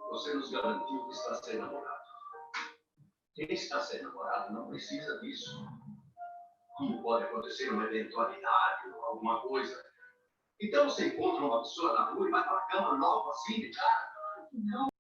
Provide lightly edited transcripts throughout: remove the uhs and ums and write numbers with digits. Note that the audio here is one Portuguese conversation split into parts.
Você nos garantiu que está sem namorado. Quem está sem namorado não precisa disso. Tudo pode acontecer, uma eventualidade ou alguma coisa. Então você encontra uma pessoa na rua e vai para a cama logo assim, de cara. Não.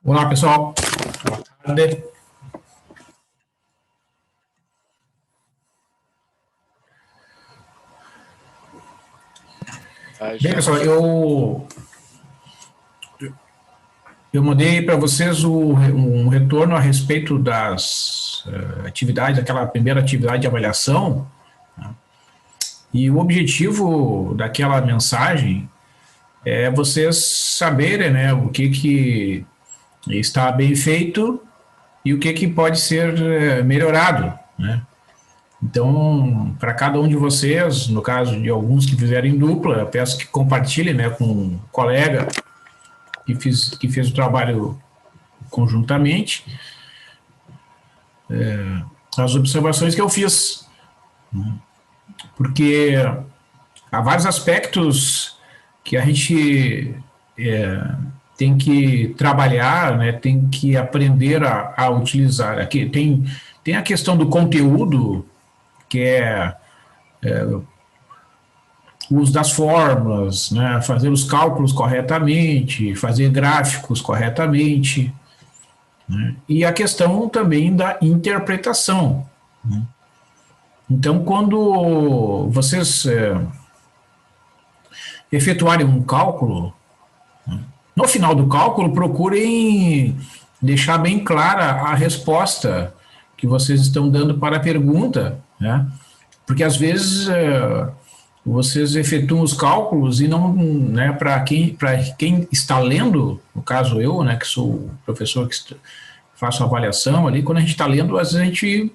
Olá, pessoal. Boa tarde. Bem, pessoal, eu mandei para vocês um retorno a respeito das atividades, aquela primeira atividade de avaliação, né? E o objetivo daquela mensagem é vocês saberem, né, o que está bem feito e o que pode ser melhorado, né? Então, para cada um de vocês, no caso de alguns que fizeram em dupla, eu peço que compartilhem, né, com um colega que fez o trabalho conjuntamente, as observações que eu fiz, né? Porque há vários aspectos que a gente tem que trabalhar, né, tem que aprender a utilizar. Aqui tem a questão do conteúdo, que é o uso das fórmulas, né, fazer os cálculos corretamente, fazer gráficos corretamente, né, e a questão também da interpretação, né. Então, quando vocês efetuarem um cálculo, né, no final do cálculo, procurem deixar bem clara a resposta que vocês estão dando para a pergunta, né, porque às vezes vocês efetuam os cálculos e não, né, para quem está lendo, no caso eu, né, que sou o professor que faço a avaliação ali, quando a gente está lendo, às vezes a gente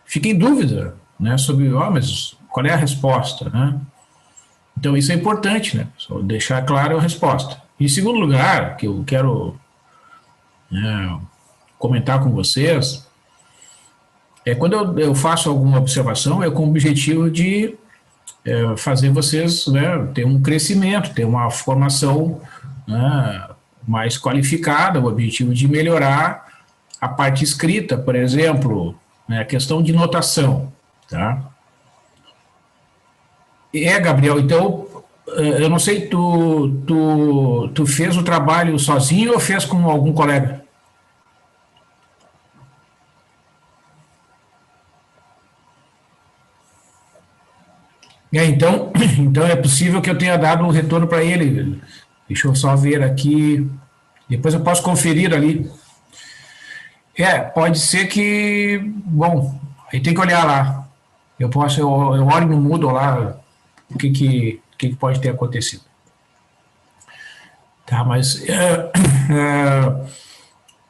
fica em dúvida, né, sobre, mas qual é a resposta, né? Então isso é importante, né, só deixar claro a resposta. Em segundo lugar, que eu quero, né, comentar com vocês, é quando eu faço alguma observação, é com o objetivo de fazer vocês, né, ter um crescimento, ter uma formação, né, mais qualificada, o objetivo de melhorar a parte escrita, por exemplo, né, a questão de notação, tá? Gabriel, então, eu não sei, tu fez o trabalho sozinho ou fez com algum colega? Então é possível que eu tenha dado um retorno para ele. Deixa eu só ver aqui. Depois eu posso conferir ali. Pode ser que... Bom, aí tem que olhar lá. Eu olho no Moodle lá o que pode ter acontecido. Tá, mas...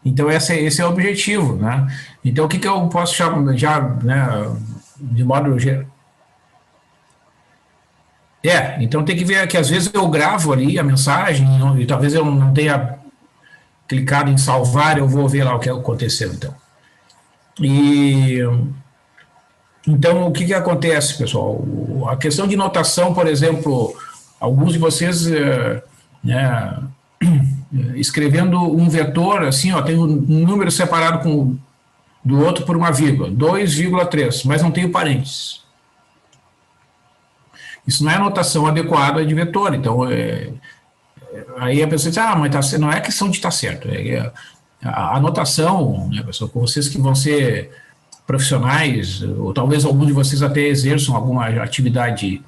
então esse é o objetivo, né? Então o que eu posso chamar já, né, de modo geral... Então tem que ver que às vezes eu gravo ali a mensagem e talvez eu não tenha clicado em salvar, eu vou ver lá o que aconteceu, então. Então, o que acontece, pessoal? A questão de notação, por exemplo, alguns de vocês, né, escrevendo um vetor, assim, tem um número separado do outro por uma vírgula, 2,3, mas não tem o parênteses. Isso não é a notação adequada de vetor. Então, aí a pessoa diz, mas não é questão de estar certo. A notação, né, pessoal, com vocês que vão ser profissionais, ou talvez algum de vocês até exerçam alguma atividade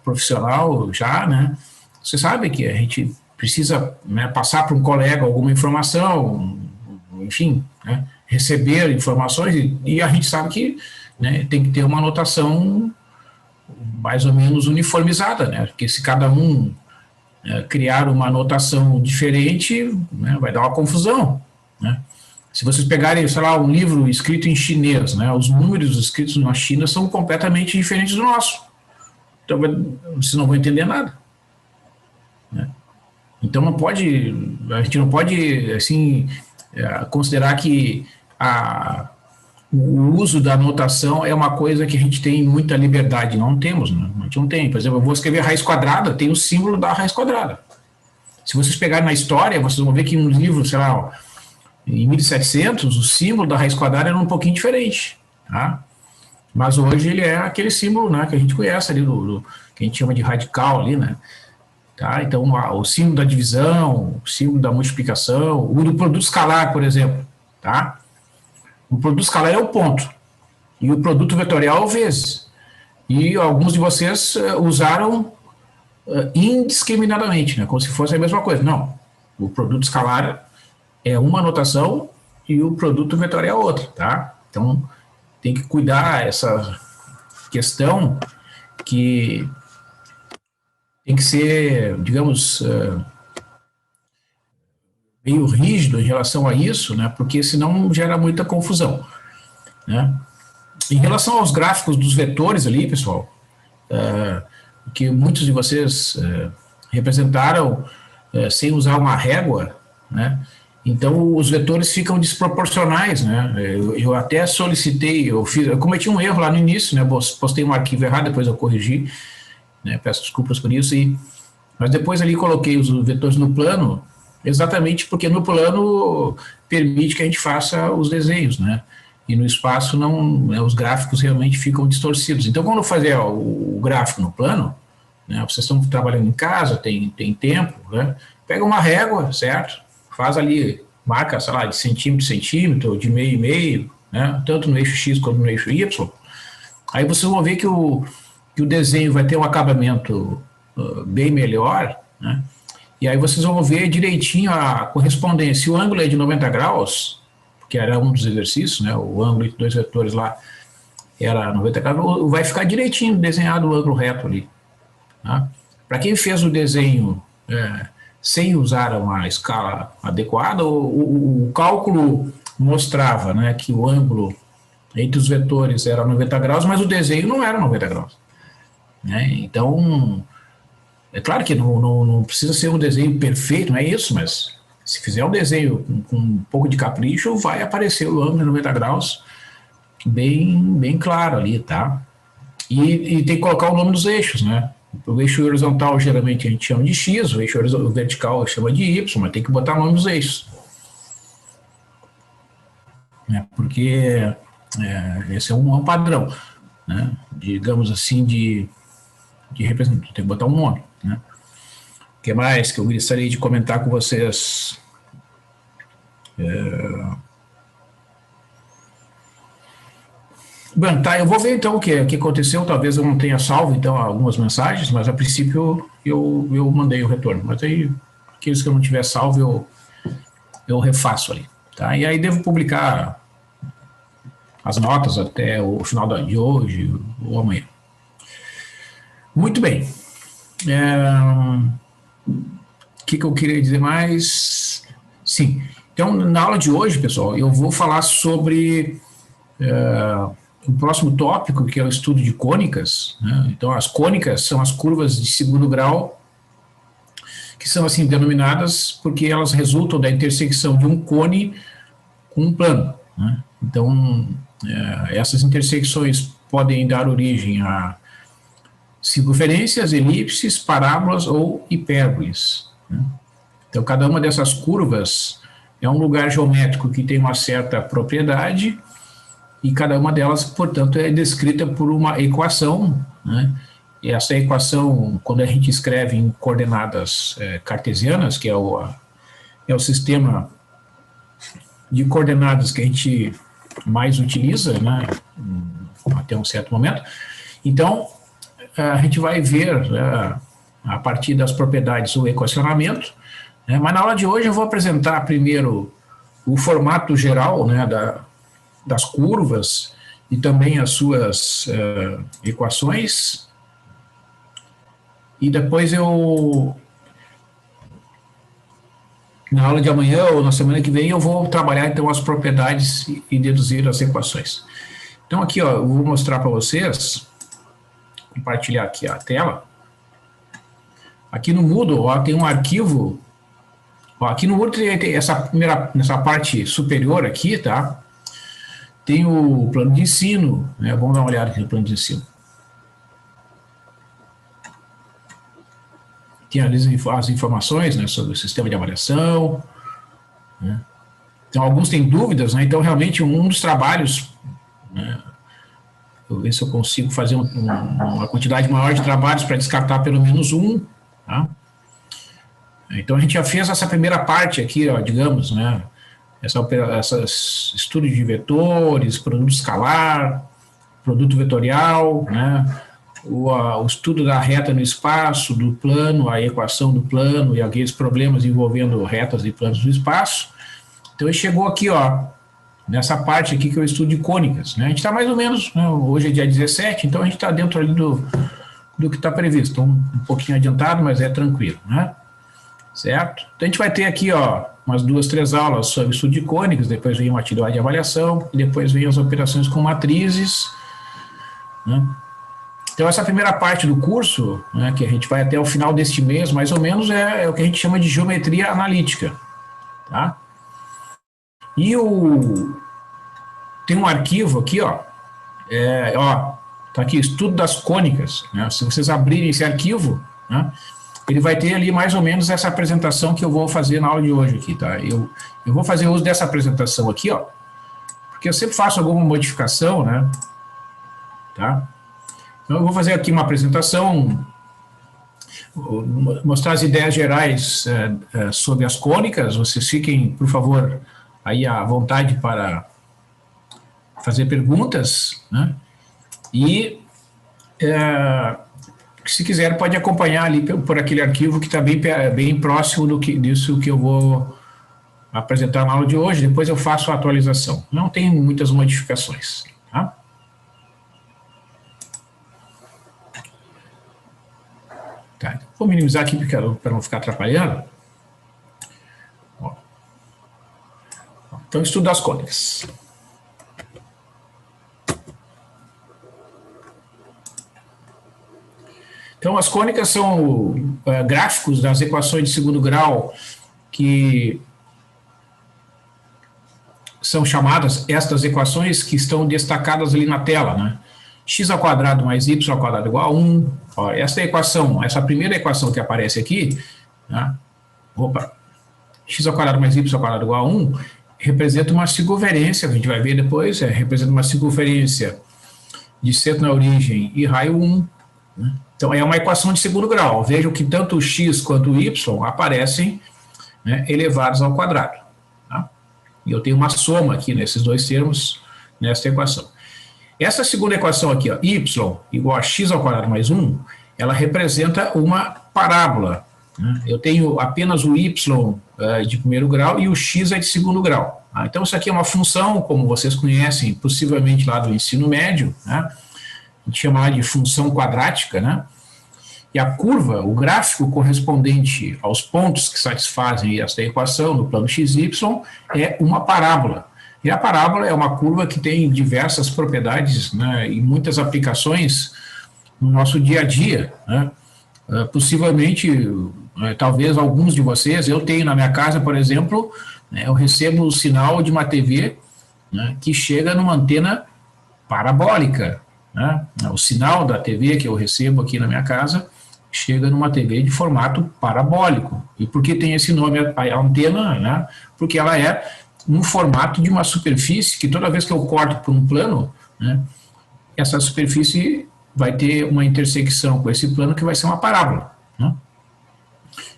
profissional já, né? Você sabe que a gente precisa, né, passar para um colega alguma informação, enfim, né, receber informações, e a gente sabe que, né, tem que ter uma notação mais ou menos uniformizada, né? Porque se cada um criar uma notação diferente, né, vai dar uma confusão, né? Se vocês pegarem, sei lá, um livro escrito em chinês, né, os números escritos na China são completamente diferentes do nosso. Então, vocês não vão entender nada, né? Então, a gente não pode, assim, considerar que o uso da notação é uma coisa que a gente tem muita liberdade. Não temos, né? A gente não tem. Por exemplo, eu vou escrever raiz quadrada, tem o símbolo da raiz quadrada. Se vocês pegarem na história, vocês vão ver que um livro, sei lá, em 1700, o símbolo da raiz quadrada era um pouquinho diferente, tá? Mas hoje ele é aquele símbolo, né, que a gente conhece ali, que a gente chama de radical ali, né? tá? Então, o símbolo da divisão, o símbolo da multiplicação, o do produto escalar, por exemplo, tá? O produto escalar é o ponto, e o produto vetorial é o vezes. E alguns de vocês usaram indiscriminadamente, né? Como se fosse a mesma coisa. Não, o produto escalar é uma notação e o produto vetorial é outra, tá? Então, tem que cuidar essa questão que tem que ser, digamos, meio rígido em relação a isso, né? Porque senão gera muita confusão, né? Em relação aos gráficos dos vetores ali, pessoal, que muitos de vocês representaram sem usar uma régua, né? Então, os vetores ficam desproporcionais, né? Eu até solicitei, eu cometi um erro lá no início, né? Postei um arquivo errado, depois eu corrigi, né? Peço desculpas por isso, mas depois ali coloquei os vetores no plano, exatamente porque no plano permite que a gente faça os desenhos, né? E no espaço não, os gráficos realmente ficam distorcidos. Então, quando fazer o gráfico no plano, né? Vocês estão trabalhando em casa, tem tempo, né? Pega uma régua, certo? Faz ali, marca, sei lá, de centímetro em centímetro, de meio em meio, né? Tanto no eixo X quanto no eixo Y. Aí vocês vão ver que o desenho vai ter um acabamento bem melhor, né? E aí vocês vão ver direitinho a correspondência. Se o ângulo é de 90 graus, que era um dos exercícios, né? O ângulo entre dois vetores lá era 90 graus, vai ficar direitinho desenhado o ângulo reto ali. Tá? Para quem fez o desenho sem usar uma escala adequada, o cálculo mostrava, né, que o ângulo entre os vetores era 90 graus, mas o desenho não era 90 graus. Né? Então, é claro que não precisa ser um desenho perfeito, não é isso, mas se fizer um desenho com um pouco de capricho, vai aparecer o ângulo de 90 graus bem claro ali, tá? E tem que colocar o nome dos eixos, né? O eixo horizontal geralmente a gente chama de X, o eixo vertical chama de Y, mas tem que botar o nome dos eixos. Porque esse é um padrão, né? Digamos assim, de representação, tem que botar um nome, né? O que mais que eu gostaria de comentar com vocês? Bom, tá, eu vou ver então o que aconteceu, talvez eu não tenha salvo então algumas mensagens, mas a princípio eu mandei o retorno, mas aí aqueles que eu não tiver salvo eu refaço ali, tá? E aí devo publicar as notas até o final de hoje ou amanhã. Muito bem. O que eu queria dizer mais? Sim, então na aula de hoje, pessoal, eu vou falar sobre o próximo tópico, que é o estudo de cônicas, né? Então, as cônicas são as curvas de segundo grau, que são assim denominadas porque elas resultam da intersecção de um cone com um plano, né? Então, essas intersecções podem dar origem a circunferências, elipses, parábolas ou hipérboles, né? Então, cada uma dessas curvas é um lugar geométrico que tem uma certa propriedade, e cada uma delas, portanto, é descrita por uma equação, né? E essa equação, quando a gente escreve em coordenadas cartesianas, que é o sistema de coordenadas que a gente mais utiliza, né, até um certo momento, então a gente vai ver a partir das propriedades o equacionamento, né? Mas na aula de hoje eu vou apresentar primeiro o formato geral, né, das curvas e também as suas equações, e depois na aula de amanhã ou na semana que vem eu vou trabalhar então as propriedades e deduzir as equações. Então aqui, ó, eu vou mostrar para vocês, compartilhar aqui a tela. Aqui no Moodle, ó, tem um arquivo, ó, aqui no Moodle tem nessa parte superior aqui, tá? Tem o plano de ensino, né? Vamos dar uma olhada aqui no plano de ensino. Tem ali as informações, né, sobre o sistema de avaliação, né? Então, alguns têm dúvidas, né? Então, realmente, um dos trabalhos, né, eu ver se eu consigo fazer uma quantidade maior de trabalhos para descartar pelo menos um, tá? Então a gente já fez essa primeira parte aqui, ó, digamos, né? Essas estudos de vetores, produto escalar, produto vetorial, né? O estudo da reta no espaço, do plano, a equação do plano e aqueles problemas envolvendo retas e planos no espaço. Então ele chegou aqui, ó, nessa parte aqui que é o estudo de cônicas, né? A gente está mais ou menos, né, hoje é dia 17, então a gente está dentro ali do que está previsto. Então, um pouquinho adiantado, mas é tranquilo, né? Certo? Então a gente vai ter aqui, ó, umas 2, 3 aulas sobre estudo de cônicas, depois vem uma atividade de avaliação, depois vem as operações com matrizes, né? Então essa primeira parte do curso, né, que a gente vai até o final deste mês, mais ou menos, é o que a gente chama de geometria analítica, tá? E tem um arquivo aqui, ó, tá aqui, estudo das cônicas, né? Se vocês abrirem esse arquivo, né, ele vai ter ali mais ou menos essa apresentação que eu vou fazer na aula de hoje aqui, tá? Eu vou fazer uso dessa apresentação aqui, ó, porque eu sempre faço alguma modificação, né, tá? Então eu vou fazer aqui uma apresentação, mostrar as ideias gerais sobre as cônicas. Vocês fiquem, por favor, aí à vontade para fazer perguntas, né? E se quiser pode acompanhar ali por aquele arquivo que está bem próximo disso que eu vou apresentar na aula de hoje. Depois eu faço a atualização. Não tem muitas modificações, tá? Tá, vou minimizar aqui para não ficar atrapalhando. Então, estudo das cônicas. Então, as cônicas são gráficos das equações de segundo grau que são chamadas estas equações que estão destacadas ali na tela, né? X ao quadrado mais y ao quadrado igual a 1. Ó, essa equação, essa primeira equação que aparece aqui, né? X ao quadrado mais y ao quadrado igual a 1, representa uma circunferência, a gente vai ver depois, representa uma circunferência de centro na origem e raio 1. Né? Então, é uma equação de segundo grau. Vejam que tanto o x quanto o y aparecem, né, elevados ao quadrado. Tá? E eu tenho uma soma aqui nesses dois termos, nessa equação. Essa segunda equação aqui, ó, y igual a x ao quadrado mais 1, ela representa uma parábola. Né? Eu tenho apenas o y de primeiro grau e o x é de segundo grau. Tá? Então, isso aqui é uma função, como vocês conhecem, possivelmente lá do ensino médio, né? A gente chama de função quadrática, né? E a curva, o gráfico correspondente aos pontos que satisfazem essa equação no plano xy é uma parábola. E a parábola é uma curva que tem diversas propriedades, né, e muitas aplicações no nosso dia a dia, né? Possivelmente, talvez alguns de vocês, eu tenho na minha casa, por exemplo, né, eu recebo o sinal de uma TV, né, que chega numa antena parabólica, né? O sinal da TV que eu recebo aqui na minha casa chega numa TV de formato parabólico. E por que tem esse nome, a antena? Né? Porque ela é no formato de uma superfície que toda vez que eu corto por um plano, né, essa superfície vai ter uma intersecção com esse plano que vai ser uma parábola. Né?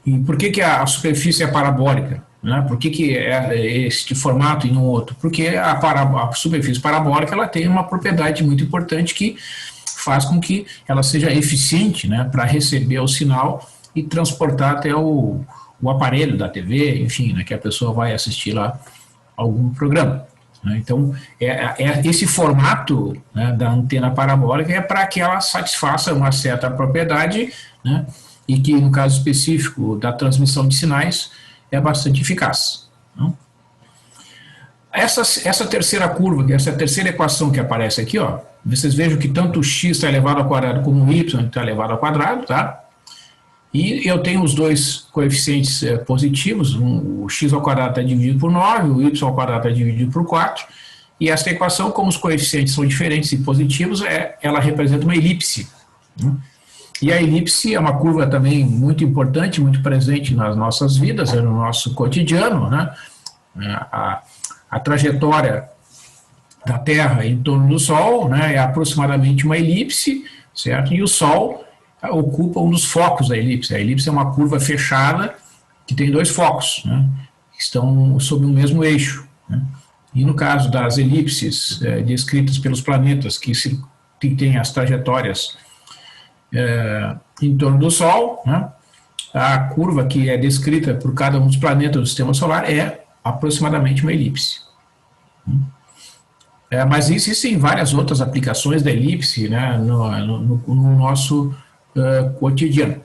E por que a superfície é parabólica? Né? Por que é este formato e não outro? Porque a superfície parabólica ela tem uma propriedade muito importante que faz com que ela seja eficiente, né, para receber o sinal e transportar até o aparelho da TV, enfim, né, que a pessoa vai assistir lá algum programa. Né? Então, esse formato, né, da antena parabólica é para que ela satisfaça uma certa propriedade, né, e que, no caso específico da transmissão de sinais, é bastante eficaz. Né? Essa terceira curva, essa terceira equação que aparece aqui, ó, vocês vejam que tanto o x está elevado ao quadrado como o y está elevado ao quadrado, tá? E eu tenho os dois coeficientes positivos, o x ao quadrado está dividido por 9, o y ao quadrado está dividido por 4, e essa equação, como os coeficientes são diferentes e positivos, ela representa uma elipse. Né? E a elipse é uma curva também muito importante, muito presente nas nossas vidas, no nosso cotidiano, né? A trajetória da Terra em torno do Sol, né, é aproximadamente uma elipse, certo? E o Sol ocupa um dos focos da elipse. A elipse é uma curva fechada, que tem dois focos, né, que estão sob o mesmo eixo, né. E no caso das elipses descritas pelos planetas que têm as trajetórias em torno do Sol, né, a curva que é descrita por cada um dos planetas do Sistema Solar é aproximadamente uma elipse. Mas existem várias outras aplicações da elipse, né, no nosso cotidiano.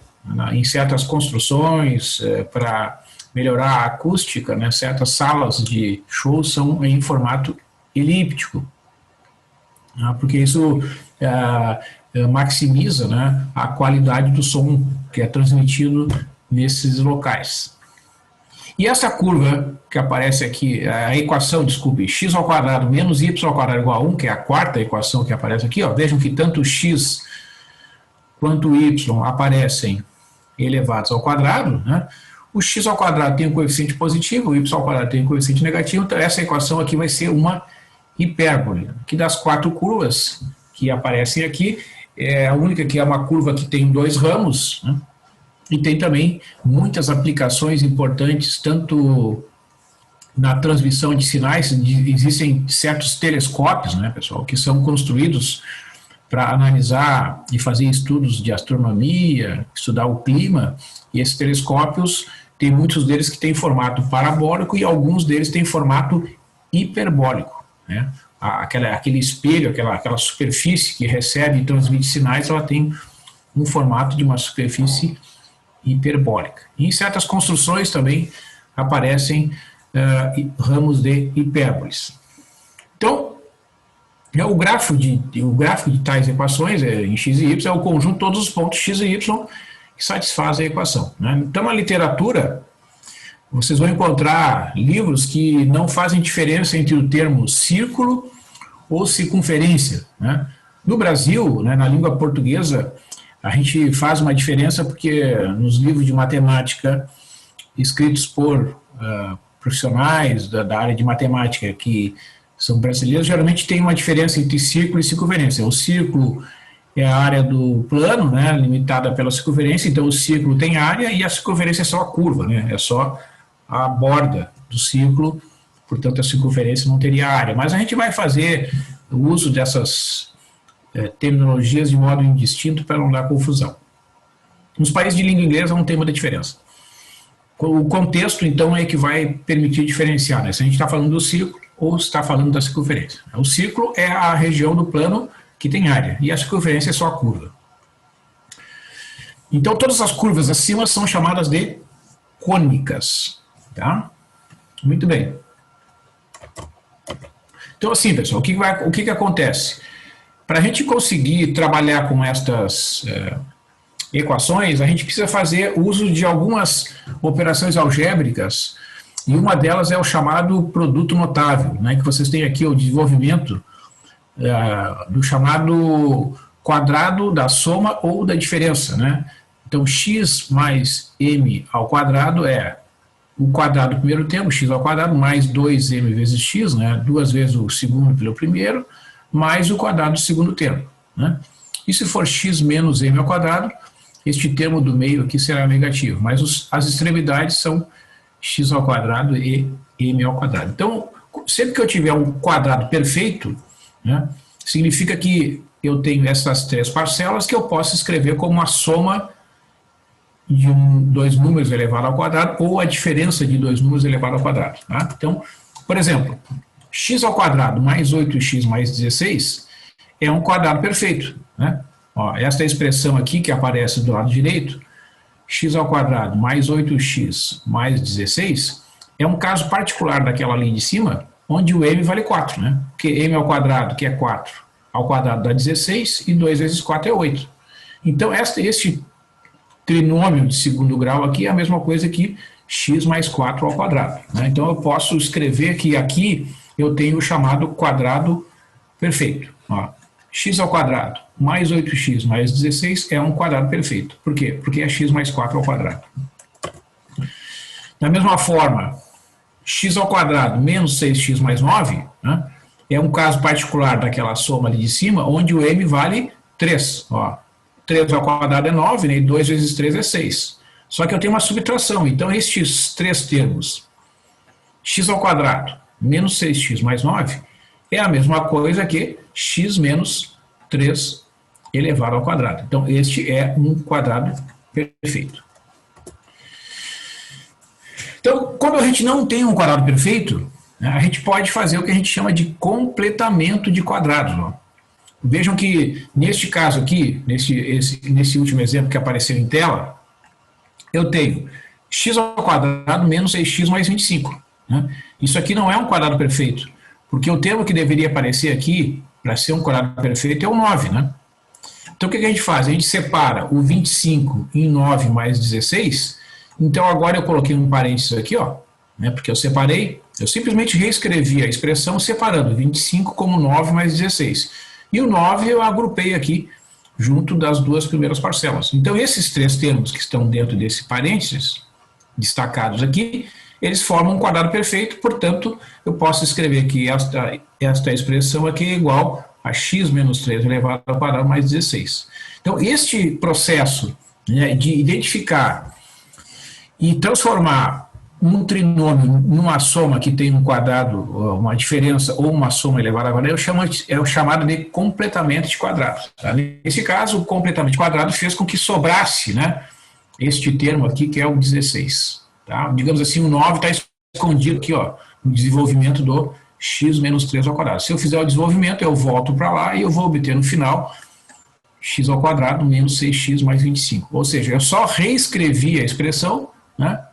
Em certas construções, para melhorar a acústica, né, certas salas de show são em formato elíptico, né, porque isso maximiza, né, a qualidade do som que é transmitido nesses locais. E essa curva que aparece aqui, a equação, desculpe, x ao quadrado menos y ao quadrado igual a 1, que é a quarta equação que aparece aqui, ó, vejam que tanto o x quanto o y aparecem elevados ao quadrado, né? O x ao quadrado tem um coeficiente positivo, o y ao quadrado tem um coeficiente negativo, então essa equação aqui vai ser uma hipérbole, que das quatro curvas que aparecem aqui, é a única que é uma curva que tem dois ramos, né? E tem também muitas aplicações importantes, tanto na transmissão de sinais, existem certos telescópios, né, pessoal, que são construídos para analisar e fazer estudos de astronomia, estudar o clima, e esses telescópios, tem muitos deles que têm formato parabólico e alguns deles têm formato hiperbólico, né? Aquele espelho, aquela superfície que recebe e transmite sinais, ela tem um formato de uma superfície hiperbólica. E em certas construções também aparecem ramos de hipérboles. Então, o gráfico de tais equações, em x e y, é o conjunto de todos os pontos x e y que satisfazem a equação, né? Então, na literatura, vocês vão encontrar livros que não fazem diferença entre o termo círculo ou circunferência, né? No Brasil, né, na língua portuguesa, a gente faz uma diferença porque nos livros de matemática escritos por profissionais da área de matemática que são brasileiros, geralmente tem uma diferença entre círculo e circunferência. O círculo é a área do plano, né, limitada pela circunferência, então o círculo tem área e a circunferência é só a curva, né, é só a borda do círculo, portanto a circunferência não teria área. Mas a gente vai fazer o uso dessas terminologias de modo indistinto para não dar confusão. Nos países de língua inglesa não tem muita diferença. O contexto, então, é que vai permitir diferenciar, né, se a gente está falando do círculo ou se está falando da circunferência. O círculo é a região do plano que tem área, e a circunferência é só a curva. Então, todas as curvas acima são chamadas de cônicas, tá? Muito bem. Então, assim, pessoal, o que acontece? Para a gente conseguir trabalhar com estas equações, a gente precisa fazer uso de algumas operações algébricas, e uma delas é o chamado produto notável, né, que vocês têm aqui o desenvolvimento do chamado quadrado da soma ou da diferença, né? Então, x mais m ao quadrado é o quadrado do primeiro termo, x ao quadrado, mais 2m vezes x, né, duas vezes o segundo pelo primeiro, mais o quadrado do segundo termo, né? E se for x menos m ao quadrado, este termo do meio aqui será negativo, mas as extremidades são x ao quadrado e m ao quadrado. Então, sempre que eu tiver um quadrado perfeito, né, significa que eu tenho essas três parcelas que eu posso escrever como a soma de dois números elevado ao quadrado ou a diferença de dois números elevado ao quadrado, tá? Então, por exemplo, x ao quadrado mais 8x mais 16 é um quadrado perfeito, né? Ó, esta expressão aqui que aparece do lado direito, x ao quadrado mais 8x mais 16, é um caso particular daquela ali de cima, onde o m vale 4, né? Porque m ao quadrado, que é 4, ao quadrado dá 16, e 2 vezes 4 é 8. Então, este trinômio de segundo grau aqui é a mesma coisa que x mais 4 ao quadrado, né? Então, eu posso escrever que aqui eu tenho o chamado quadrado perfeito. Ó, x ao quadrado mais 8x mais 16 é um quadrado perfeito. Por quê? Porque é x mais 4 ao quadrado. Da mesma forma, x ao quadrado menos 6x mais 9, né, é um caso particular daquela soma ali de cima, onde o m vale 3. Ó, 3 ao quadrado é 9, né, e 2 vezes 3 é 6. Só que eu tenho uma subtração. Então, estes três termos, x ao quadrado menos 6x mais 9, é a mesma coisa que x menos 3 elevado ao quadrado. Então, este é um quadrado perfeito. Então, quando a gente não tem um quadrado perfeito, né, a gente pode fazer o que a gente chama de completamento de quadrados. Ó. Vejam que, neste caso aqui, nesse último exemplo que apareceu em tela, eu tenho x ao quadrado menos 6x mais 25. Né? Isso aqui não é um quadrado perfeito, porque o termo que deveria aparecer aqui, para ser um quadrado perfeito, é o 9. Né? Então, o que a gente faz? A gente separa o 25 em 9 mais 16. Então, agora eu coloquei um parênteses aqui, ó, né, porque eu separei, eu simplesmente reescrevi a expressão separando 25 como 9 mais 16. E o 9 eu agrupei aqui junto das duas primeiras parcelas. Então, esses três termos que estão dentro desse parênteses, destacados aqui, eles formam um quadrado perfeito, portanto, eu posso escrever que esta expressão aqui é igual a x menos 3 elevado ao quadrado mais 16. Então, este processo, né, de identificar e transformar um trinômio numa soma que tem um quadrado, uma diferença ou uma soma elevada ao quadrado, é o chamado de completamento de quadrados. Tá? Nesse caso, o completamento de quadrado fez com que sobrasse, né, este termo aqui, que é o 16. Tá? Digamos assim, o 9 está escondido aqui, ó, no desenvolvimento do x menos 3 ao quadrado. Se eu fizer o desenvolvimento, eu volto para lá e eu vou obter no final x ao quadrado menos 6x mais 25. Ou seja, eu só reescrevi a expressão, né,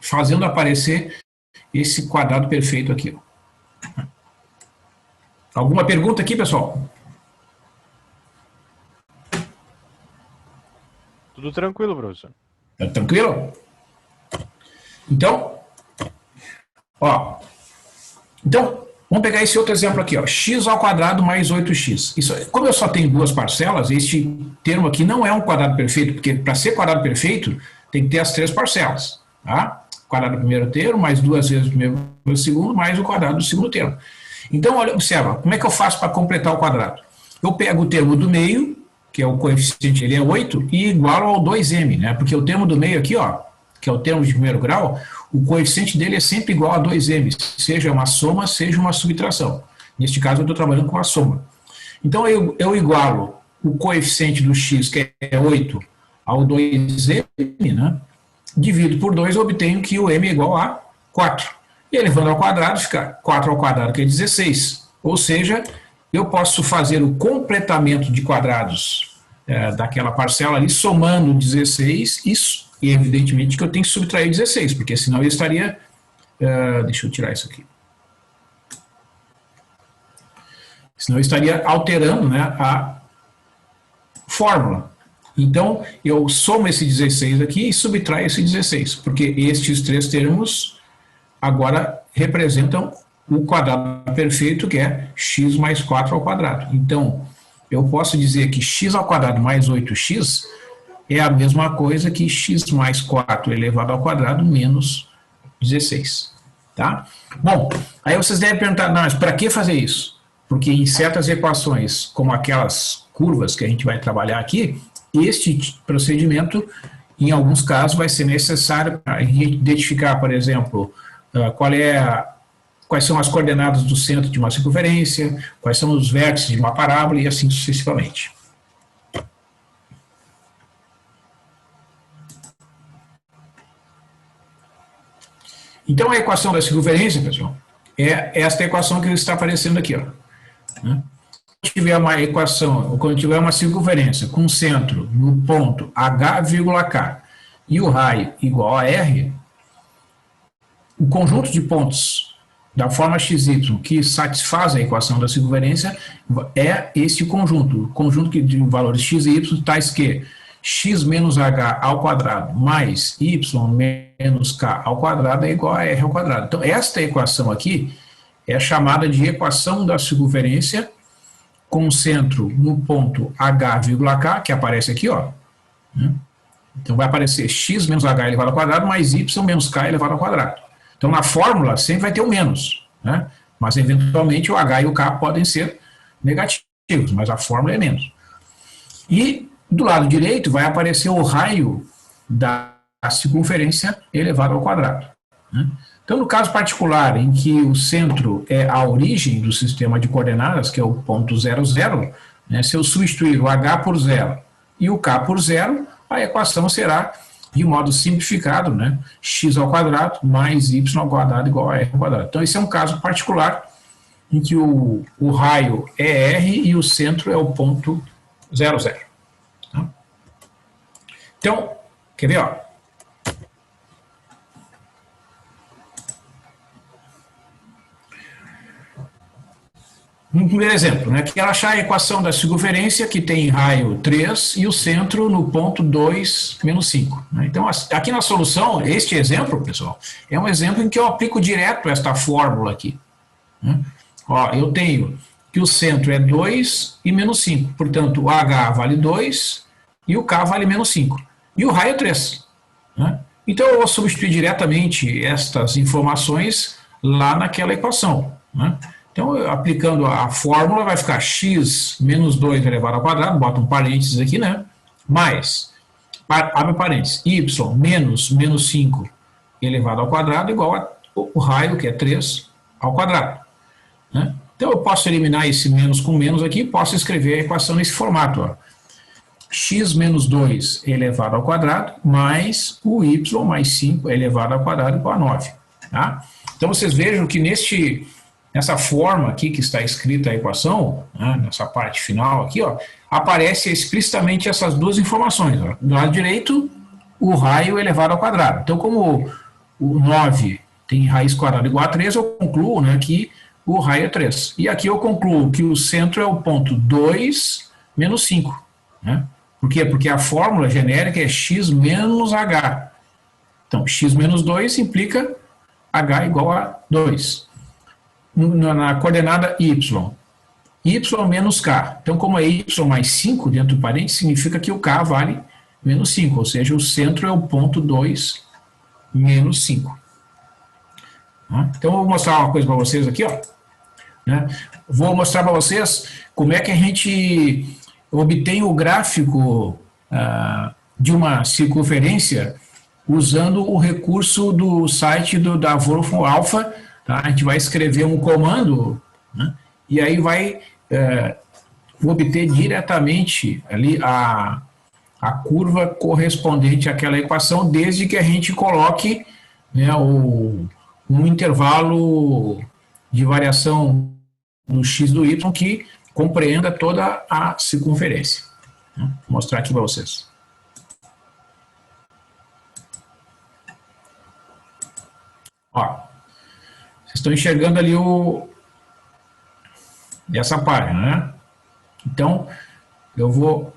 fazendo aparecer esse quadrado perfeito aqui. Alguma pergunta aqui, pessoal? Tudo tranquilo, professor. Tá tranquilo? Então, ó, vamos pegar esse outro exemplo aqui, ó, x ao quadrado mais 8x. Isso, como eu só tenho duas parcelas, este termo aqui não é um quadrado perfeito, porque para ser quadrado perfeito tem que ter as três parcelas, tá? Quadrado do primeiro termo, mais duas vezes o primeiro do segundo, mais o quadrado do segundo termo. Então, olha, observa, como é que eu faço para completar o quadrado? Eu pego o termo do meio, que é o coeficiente, ele é 8, e igualo ao 2m, né? Porque o termo do meio aqui, ó, que é o termo de primeiro grau, o coeficiente dele é sempre igual a 2m, seja uma soma, seja uma subtração. Neste caso, eu estou trabalhando com a soma. Então, eu igualo o coeficiente do x, que é 8, ao 2m, né? Divido por 2, eu obtenho que o m é igual a 4. E elevando ao quadrado, fica 4 ao quadrado, que é 16. Ou seja, eu posso fazer o completamento de quadrados daquela parcela ali, somando 16, isso, e evidentemente que eu tenho que subtrair 16, porque senão eu estaria... deixa eu tirar isso aqui. Senão eu estaria alterando, né, a fórmula. Então, eu somo esse 16 aqui e subtraio esse 16, porque estes três termos agora representam o quadrado perfeito, que é x mais 4 ao quadrado. Então, eu posso dizer que x ao quadrado mais 8x é a mesma coisa que x mais 4 elevado ao quadrado menos 16. Tá? Bom, aí vocês devem perguntar, não, mas para que fazer isso? Porque em certas equações, como aquelas curvas que a gente vai trabalhar aqui, este procedimento, em alguns casos, vai ser necessário para identificar, por exemplo, quais são as coordenadas do centro de uma circunferência, quais são os vértices de uma parábola e assim sucessivamente. Então, a equação da circunferência, pessoal, é esta equação que está aparecendo aqui, ó. Quando tiver uma equação, ou quando tiver uma circunferência com centro no ponto h,k e o raio igual a r, o conjunto de pontos da forma xy que satisfaz a equação da circunferência é esse conjunto, o conjunto de valores x e y, tais que x menos h ao quadrado mais y menos k ao quadrado é igual a r ao quadrado. Então, esta equação aqui é chamada de equação da circunferência com centro no ponto h,k, que aparece aqui, ó. Então, vai aparecer x menos h elevado ao quadrado mais y menos k elevado ao quadrado. Então, na fórmula, sempre vai ter o menos, né? Mas, eventualmente, o h e o k podem ser negativos, mas a fórmula é menos. E, do lado direito, vai aparecer o raio da a circunferência elevada ao quadrado. Né? Então, no caso particular, em que o centro é a origem do sistema de coordenadas, que é o ponto 0, 0, né, se eu substituir o h por 0 e o k por 0, a equação será, de modo simplificado, né, x ao quadrado mais y ao quadrado igual a r ao quadrado. Então, esse é um caso particular em que o raio é r e o centro é o ponto 0, 0. Tá? Então, quer ver, ó? Um primeiro exemplo, né? Quero achar a equação da circunferência que tem raio 3 e o centro no ponto 2, menos 5. Né? Então, aqui na solução, este exemplo, pessoal, é um exemplo em que eu aplico direto esta fórmula aqui. Né? Ó, eu tenho que o centro é 2 e menos 5. Portanto, o H vale 2 e o K vale menos 5. E o raio é 3. Né? Então, eu vou substituir diretamente estas informações lá naquela equação. Né? Então, aplicando a fórmula, vai ficar x menos 2 elevado ao quadrado, bota um parênteses aqui, né? Mais, abre parênteses, y menos 5 elevado ao quadrado igual ao raio, que é 3, ao quadrado. Né? Então, eu posso eliminar esse menos com menos aqui, posso escrever a equação nesse formato. Ó. X menos 2 elevado ao quadrado, mais o y mais 5 elevado ao quadrado igual a 9. Tá? Então, vocês vejam que nessa forma aqui que está escrita a equação, né, nessa parte final aqui, ó, aparece explicitamente essas duas informações. Ó. Do lado direito, o raio elevado ao quadrado. Então, como o 9 tem raiz quadrada igual a 3, eu concluo, né, que o raio é 3. E aqui eu concluo que o centro é o ponto 2 menos 5. Né? Por quê? Porque a fórmula genérica é x menos h. Então, x menos 2 implica h igual a 2. Na coordenada y menos k. Então, como é y mais 5 dentro do parênteses, significa que o k vale menos 5, ou seja, o centro é o ponto 2 menos 5. Então, eu vou mostrar uma coisa para vocês aqui, ó. Né? Vou mostrar para vocês como é que a gente obtém o gráfico de uma circunferência usando o recurso do site da Wolfram Alpha. Tá? A gente vai escrever um comando, né? E aí vai obter diretamente ali a curva correspondente àquela equação, desde que a gente coloque, né, um intervalo de variação no x do y que compreenda toda a circunferência. Vou mostrar aqui para vocês. Ó, vocês estão enxergando ali essa página, né? Então, eu vou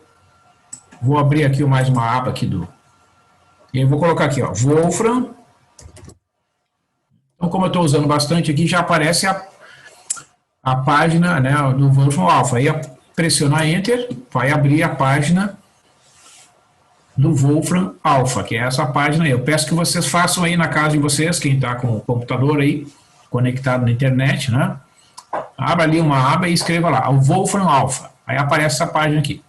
abrir aqui mais uma aba aqui e eu vou colocar aqui, ó, Wolfram. Então, como eu estou usando bastante aqui, já aparece a página, né, do Wolfram Alpha. Aí, pressionar Enter, vai abrir a página do Wolfram Alpha, que é essa página aí. Eu peço que vocês façam aí na casa de vocês, quem está com o computador aí, conectado na internet, né? Abra ali uma aba e escreva lá, o Wolfram Alpha. Aí aparece essa página aqui.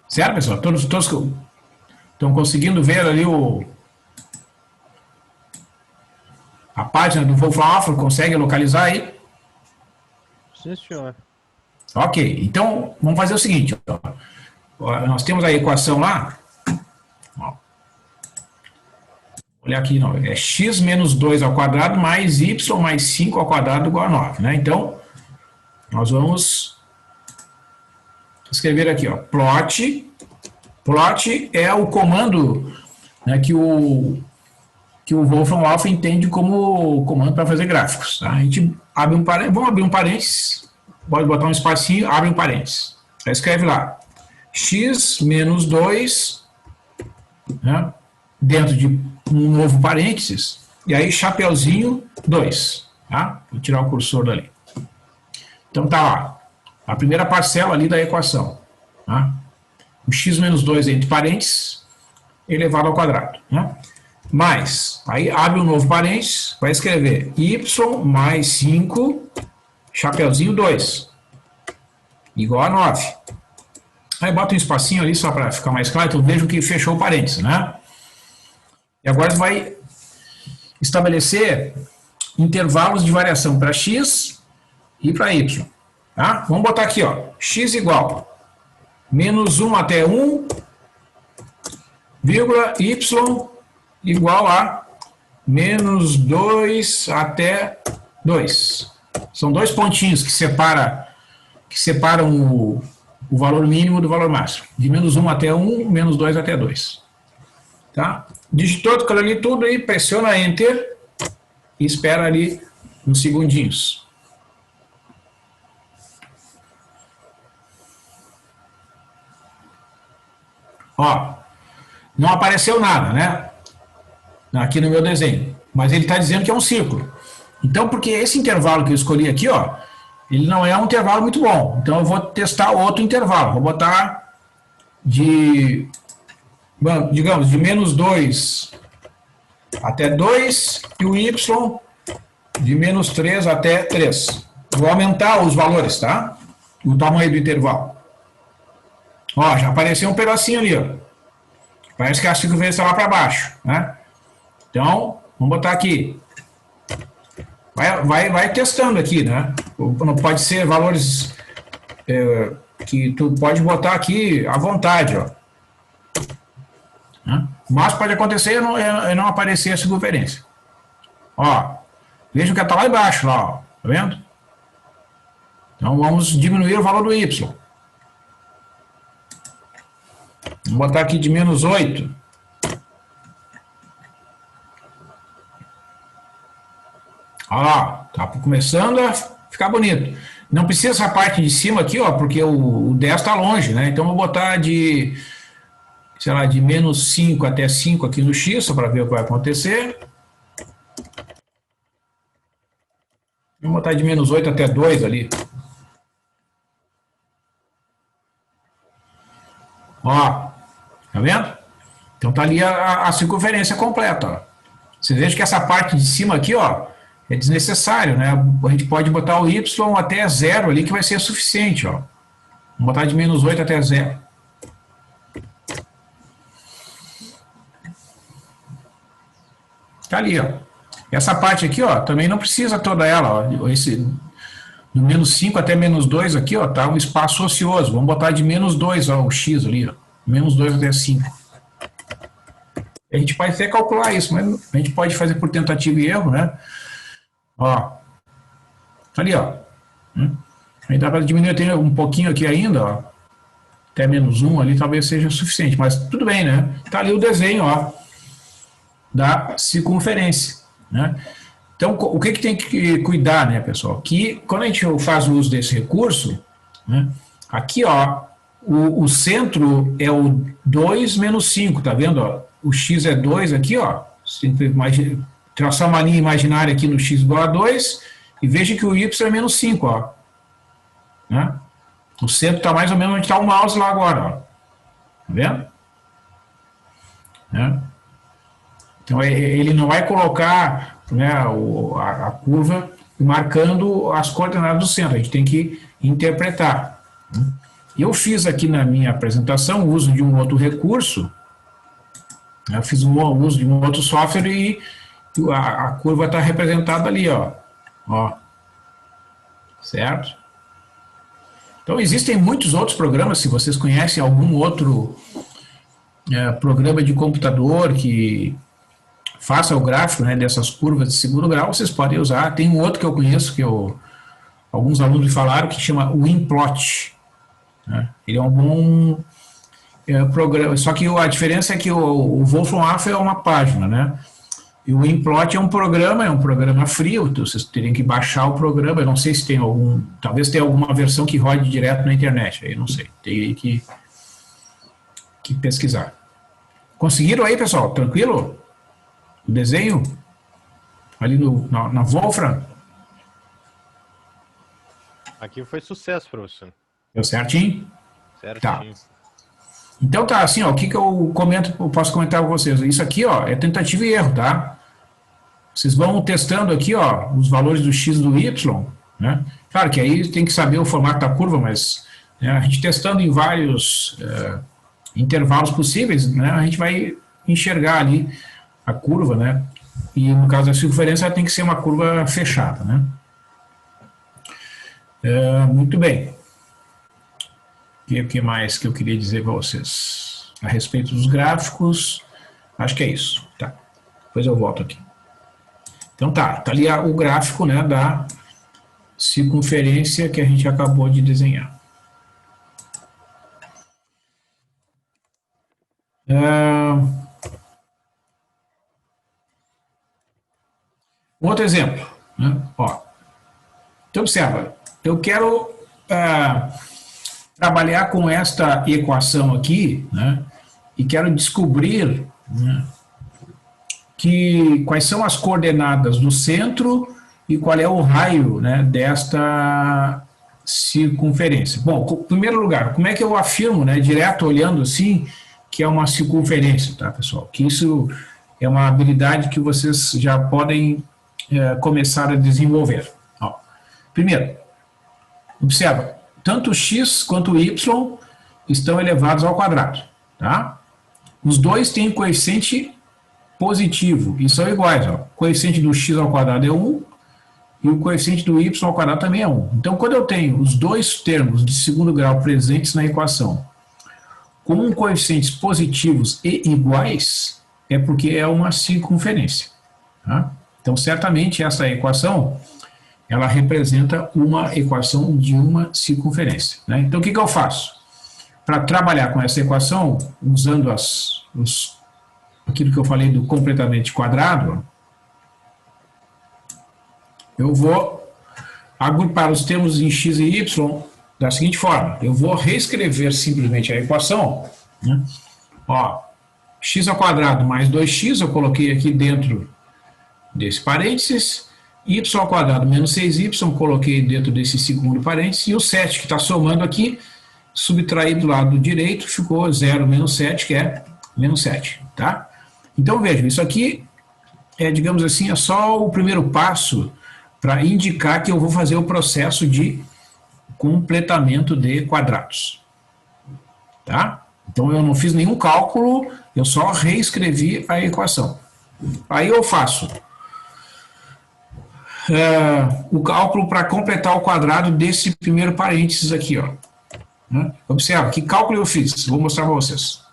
Certo, pessoal? Todos estão conseguindo ver ali a página do Wolfram Alpha? Consegue localizar aí? Sim, senhor. Ok, então vamos fazer o seguinte. Ó, nós temos a equação lá. Ó, olha aqui, não, é x menos 2 ao quadrado mais y mais 5 ao quadrado igual a 9. Né? Então, nós vamos escrever aqui, ó, plot. Plot é o comando, né, que o Wolfram Alpha entende como comando para fazer gráficos. Tá? A gente abre um parênteses, vamos abrir um parênteses, pode botar um espacinho, abre um parênteses. Aí escreve lá, x menos 2, né, dentro de um novo parênteses, e aí chapeuzinho 2. Tá? Vou tirar o cursor dali. Então tá lá, a primeira parcela ali da equação. Tá? O x menos 2 entre parênteses elevado ao quadrado. Né? mais, aí abre um novo parênteses, vai escrever y mais 5, chapeuzinho 2, igual a 9. Aí bota um espacinho ali só para ficar mais claro, então vejam que fechou o parênteses, né? E agora vai estabelecer intervalos de variação para x e para y. Tá? Vamos botar aqui, ó, x igual menos 1 até 1, vírgula, y igual a menos 2 até 2. São dois pontinhos que separam o valor mínimo do valor máximo. De menos 1 até 1, menos 2 até 2. Tá? Digitou aquilo ali tudo aí, pressiona Enter e espera ali uns segundinhos. Ó, não apareceu nada, né? Aqui no meu desenho. Mas ele está dizendo que é um círculo. Então, porque esse intervalo que eu escolhi aqui, ó, ele não é um intervalo muito bom. Então, eu vou testar outro intervalo. Vou botar de, digamos, de menos 2 até 2 e o y de menos 3 até 3. Vou aumentar os valores, tá? O tamanho do intervalo. Ó, já apareceu um pedacinho ali, ó. Parece que a circunferência está lá para baixo, né? Então, vamos botar aqui. Vai testando aqui, né? Não pode ser valores que tu pode botar aqui à vontade, ó. Mas pode acontecer e não aparecer a circunferência. Ó, vejam que está lá embaixo, lá, ó. Tá vendo? Então, vamos diminuir o valor do y. Vou botar aqui de menos 8. Olha lá, tá começando a ficar bonito. Não precisa essa parte de cima aqui, ó, porque o 10 está longe, né? Então, vou botar de, sei lá, de menos 5 até 5 aqui no x, só para ver o que vai acontecer. Vou botar de menos 8 até 2 ali. Ó, tá vendo? Então tá ali a circunferência completa, ó. Você veja que essa parte de cima aqui, ó, é desnecessário, né? A gente pode botar o y até 0 ali, que vai ser suficiente, ó. Vamos botar de menos 8 até 0. Tá ali, ó. Essa parte aqui, ó, também não precisa toda ela, ó. Esse, do menos 5 até menos 2 aqui, ó, tá um espaço ocioso. Vamos botar de menos 2, ó, o x ali, ó. Menos 2 até 5. A gente pode até calcular isso, mas a gente pode fazer por tentativa e erro, né? Ó. Tá ali, ó. Aí dá para diminuir um pouquinho aqui ainda, ó. Até menos 1 ali talvez seja suficiente, mas tudo bem, né? Tá ali o desenho, ó, da circunferência, né? Então, o que tem que cuidar, né, pessoal? Que quando a gente faz o uso desse recurso, né, aqui, ó, o centro é o 2 menos 5, tá vendo? Ó? O x é 2 aqui, ó. Traçar uma linha imaginária aqui no x igual a 2 e veja que o y é menos 5, ó. Né? O centro está mais ou menos onde está o mouse lá agora, ó. Tá vendo? Né? Então, ele não vai colocar, né, a curva marcando as coordenadas do centro. A gente tem que interpretar. Né? Eu fiz aqui na minha apresentação o uso de um outro recurso. Eu fiz o uso de um outro software e a curva está representada ali, ó. Ó. Certo? Então, existem muitos outros programas, se vocês conhecem algum outro programa de computador que faça o gráfico, né, dessas curvas de segundo grau, vocês podem usar. Tem um outro que eu conheço, que alguns alunos me falaram, que chama WinPlot. Né? Ele é um bom programa, só que a diferença é que o Wolfram Alpha é uma página, né? E o WinPlot é um programa frio, então vocês teriam que baixar o programa. Eu não sei se tem talvez tenha alguma versão que rode direto na internet, aí não sei, tem que pesquisar. Conseguiram aí, pessoal? Tranquilo? O desenho? Ali na Wolfram? Aqui foi sucesso, professor. Deu certinho? Certinho. Tá. Então tá, assim, ó, o que que eu comento, eu posso comentar com vocês? Isso aqui, ó, é tentativa e erro, tá? Vocês vão testando aqui, ó, os valores do x e do y, né? Claro que aí tem que saber o formato da curva, mas né, a gente testando em vários intervalos possíveis, né, a gente vai enxergar ali a curva, né? E no caso da circunferência ela tem que ser uma curva fechada, né? Muito bem. O que mais que eu queria dizer para vocês? A respeito dos gráficos, acho que é isso, tá? Depois eu volto aqui. Então tá ali o gráfico, né, da circunferência que a gente acabou de desenhar. Outro exemplo, né? Ó, então observa, eu quero trabalhar com esta equação aqui, né, e quero descobrir, né, quais são as coordenadas do centro e qual é o raio, né, desta circunferência. Bom, em primeiro lugar, como é que eu afirmo, né, direto olhando assim, que é uma circunferência, tá, pessoal? Que isso é uma habilidade que vocês já podem começar a desenvolver. Ó, primeiro, observa, tanto o x quanto o y estão elevados ao quadrado, tá? Os dois têm coeficiente positivo e são iguais, ó. O coeficiente do x ao quadrado é 1 e o coeficiente do y ao quadrado também é 1. Então, quando eu tenho os dois termos de segundo grau presentes na equação com coeficientes positivos e iguais, é porque é uma circunferência, tá? Então, certamente, essa equação, ela representa uma equação de uma circunferência, né? Então, o que eu faço? Para trabalhar com essa equação, usando aquilo que eu falei do completamente quadrado, eu vou agrupar os termos em x e y da seguinte forma. Eu vou reescrever simplesmente a equação, né? Ó, x ao quadrado mais 2x, eu coloquei aqui dentro desse parênteses, y ao quadrado menos 6y, coloquei dentro desse segundo parênteses, e o 7 que está somando aqui, subtraído do lado direito, ficou 0 menos 7, que é menos 7, tá? Então, vejam, isso aqui é, digamos assim, é só o primeiro passo para indicar que eu vou fazer o processo de completamento de quadrados, tá? Então, eu não fiz nenhum cálculo, eu só reescrevi a equação. Aí eu faço o cálculo para completar o quadrado desse primeiro parênteses aqui, ó. Observa, que cálculo eu fiz? Vou mostrar para vocês.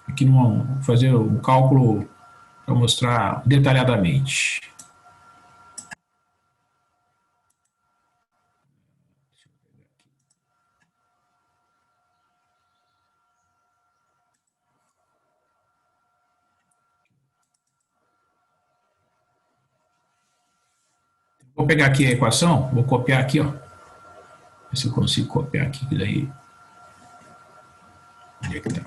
Aqui vou fazer o cálculo para mostrar detalhadamente. Vou pegar aqui a equação, vou copiar aqui, ó. Ver se eu consigo copiar aqui, que daí... Onde é que tá?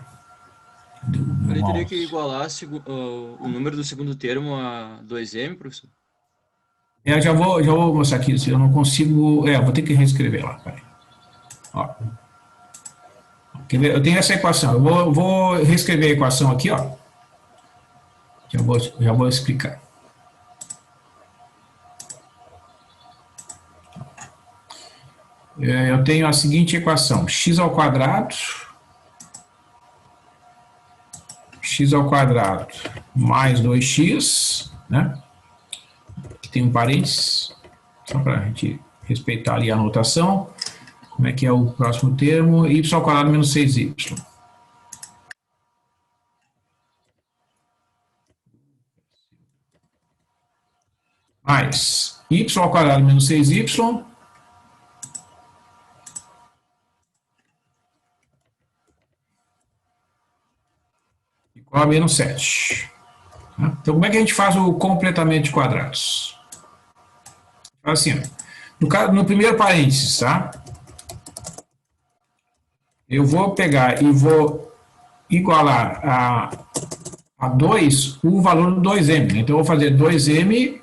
Ele teria que igualar o número do segundo termo a 2m, professor? Eu já vou mostrar aqui, se eu não consigo... vou ter que reescrever lá, peraí. Ó. Eu tenho essa equação, eu vou reescrever a equação aqui, ó. Já vou explicar. Eu tenho a seguinte equação, x ao quadrado mais 2x, né? Aqui tem um parênteses, só para a gente respeitar ali a notação. Como é que é o próximo termo? Y ao quadrado menos 6y. Mais y ao quadrado menos 6y. Igual a menos 7. Então, como é que a gente faz o completamento de quadrados? Assim, no primeiro parênteses, tá? Eu vou pegar e vou igualar a 2 o valor do 2m. Então, eu vou fazer 2m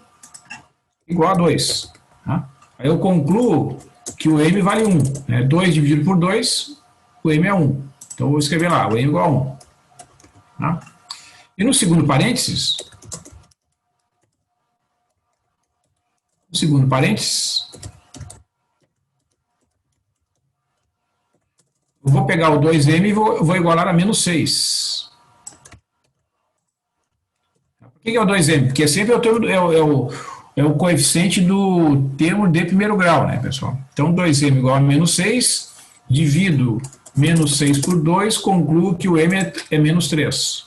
igual a 2. Tá? Aí eu concluo que o m vale 1. Né? 2 dividido por 2, o m é 1. Então, eu vou escrever lá, o m igual a 1. Tá? E no segundo parênteses, eu vou pegar o 2m e vou igualar a menos 6. Por que é o 2m? Porque sempre é o coeficiente do termo de primeiro grau, né, pessoal? Então, 2m igual a menos 6, divido menos 6 por 2, concluo que o m é menos 3.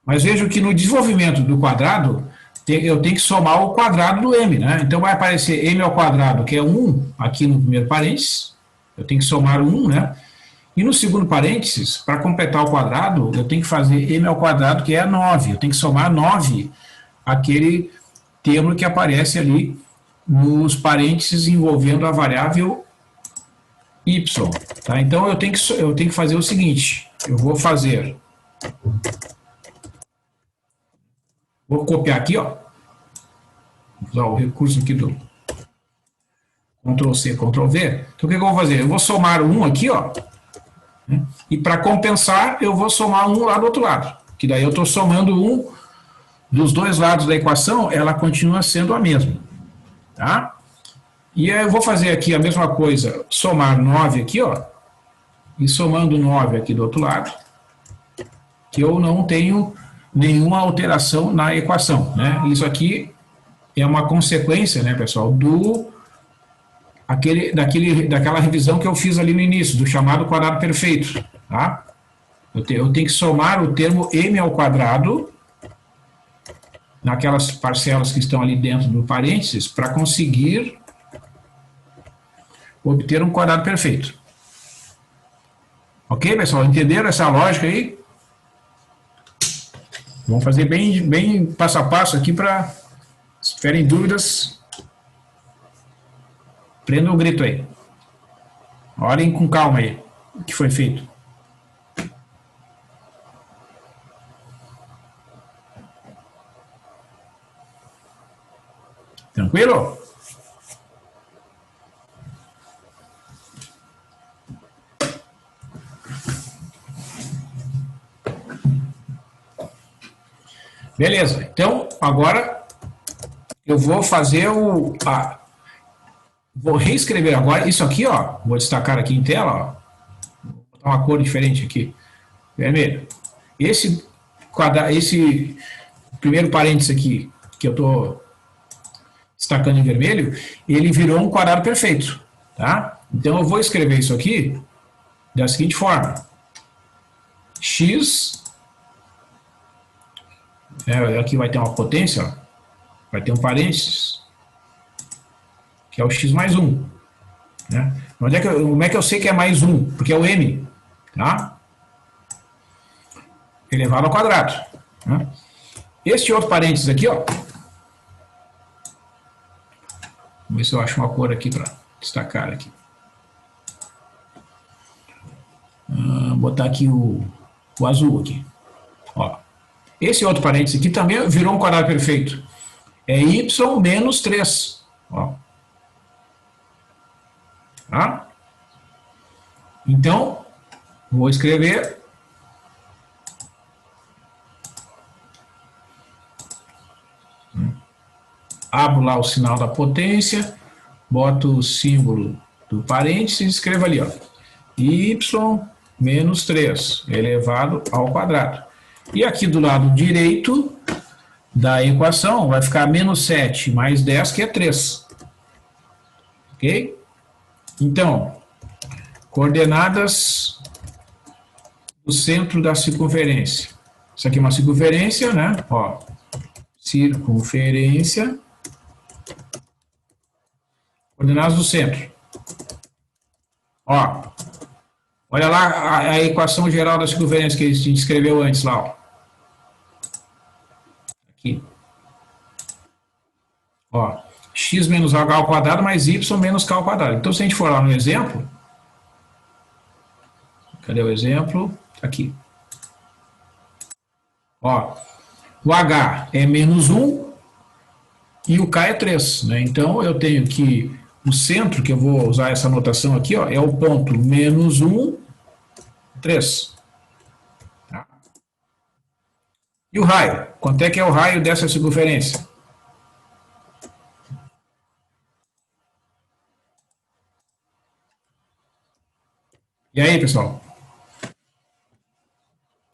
Mas vejo que no desenvolvimento do quadrado, eu tenho que somar o quadrado do m, né? Então, vai aparecer m ao quadrado, que é 1, aqui no primeiro parênteses. Eu tenho que somar 1, né? E no segundo parênteses, para completar o quadrado, eu tenho que fazer m ao quadrado, que é 9. Eu tenho que somar 9, aquele termo que aparece ali nos parênteses envolvendo a variável y. Tá? Então, eu tenho que fazer o seguinte. Eu vou copiar aqui, ó. Vou usar o recurso aqui do Ctrl+C, Ctrl+V. Então, o que eu vou fazer? Eu vou somar 1 aqui, ó. E para compensar, eu vou somar 1 lá do outro lado. Que daí eu estou somando 1 dos dois lados da equação, ela continua sendo a mesma. Tá? E aí eu vou fazer aqui a mesma coisa, somar 9 aqui, ó. E somando 9 aqui do outro lado, que eu não tenho nenhuma alteração na equação, né? Isso aqui é uma consequência, né, pessoal, daquela revisão que eu fiz ali no início, do chamado quadrado perfeito, tá? Eu tenho que somar o termo m ao quadrado naquelas parcelas que estão ali dentro do parênteses para conseguir obter um quadrado perfeito. Ok, pessoal? Entenderam essa lógica aí? Vamos fazer bem passo a passo aqui para, se tiverem dúvidas, prendam o grito aí. Olhem com calma aí o que foi feito. Tranquilo? Beleza, então agora eu vou fazer vou reescrever agora isso aqui, ó. Vou destacar aqui em tela, ó. Vou botar uma cor diferente aqui, vermelho. Esse primeiro parênteses aqui, que eu estou destacando em vermelho, ele virou um quadrado perfeito, tá? Então eu vou escrever isso aqui da seguinte forma: x, aqui vai ter uma potência, ó, vai ter um parênteses, que é o x mais 1. Né? Como é que eu sei que é mais 1? Porque é o m, tá? Elevado ao quadrado. Né? Este outro parênteses aqui, ó. Vamos ver se eu acho uma cor aqui para destacar aqui. Vou botar aqui o azul aqui. Ó. Esse outro parênteses aqui também virou um quadrado perfeito. É y menos 3. Ó. Tá? Então, vou escrever abro lá o sinal da potência, boto o símbolo do parênteses e escrevo ali, ó, y menos 3 elevado ao quadrado. E aqui do lado direito da equação vai ficar menos 7 mais 10, que é 3. Ok? Então, coordenadas do centro da circunferência. Isso aqui é uma circunferência, né? Ó, circunferência. Coordenadas do centro. Ó, olha lá a equação geral da circunferência que a gente escreveu antes lá, ó. Aqui. Ó, x menos h ao quadrado mais y menos k ao quadrado. Então, se a gente for lá no exemplo, cadê o exemplo? Aqui. Ó, o h é menos 1 e o k é 3, né? Então, eu tenho que o centro, que eu vou usar essa notação aqui, ó, é o ponto menos 1 3. Tá? E o raio? Quanto é que é o raio dessa circunferência? E aí, pessoal?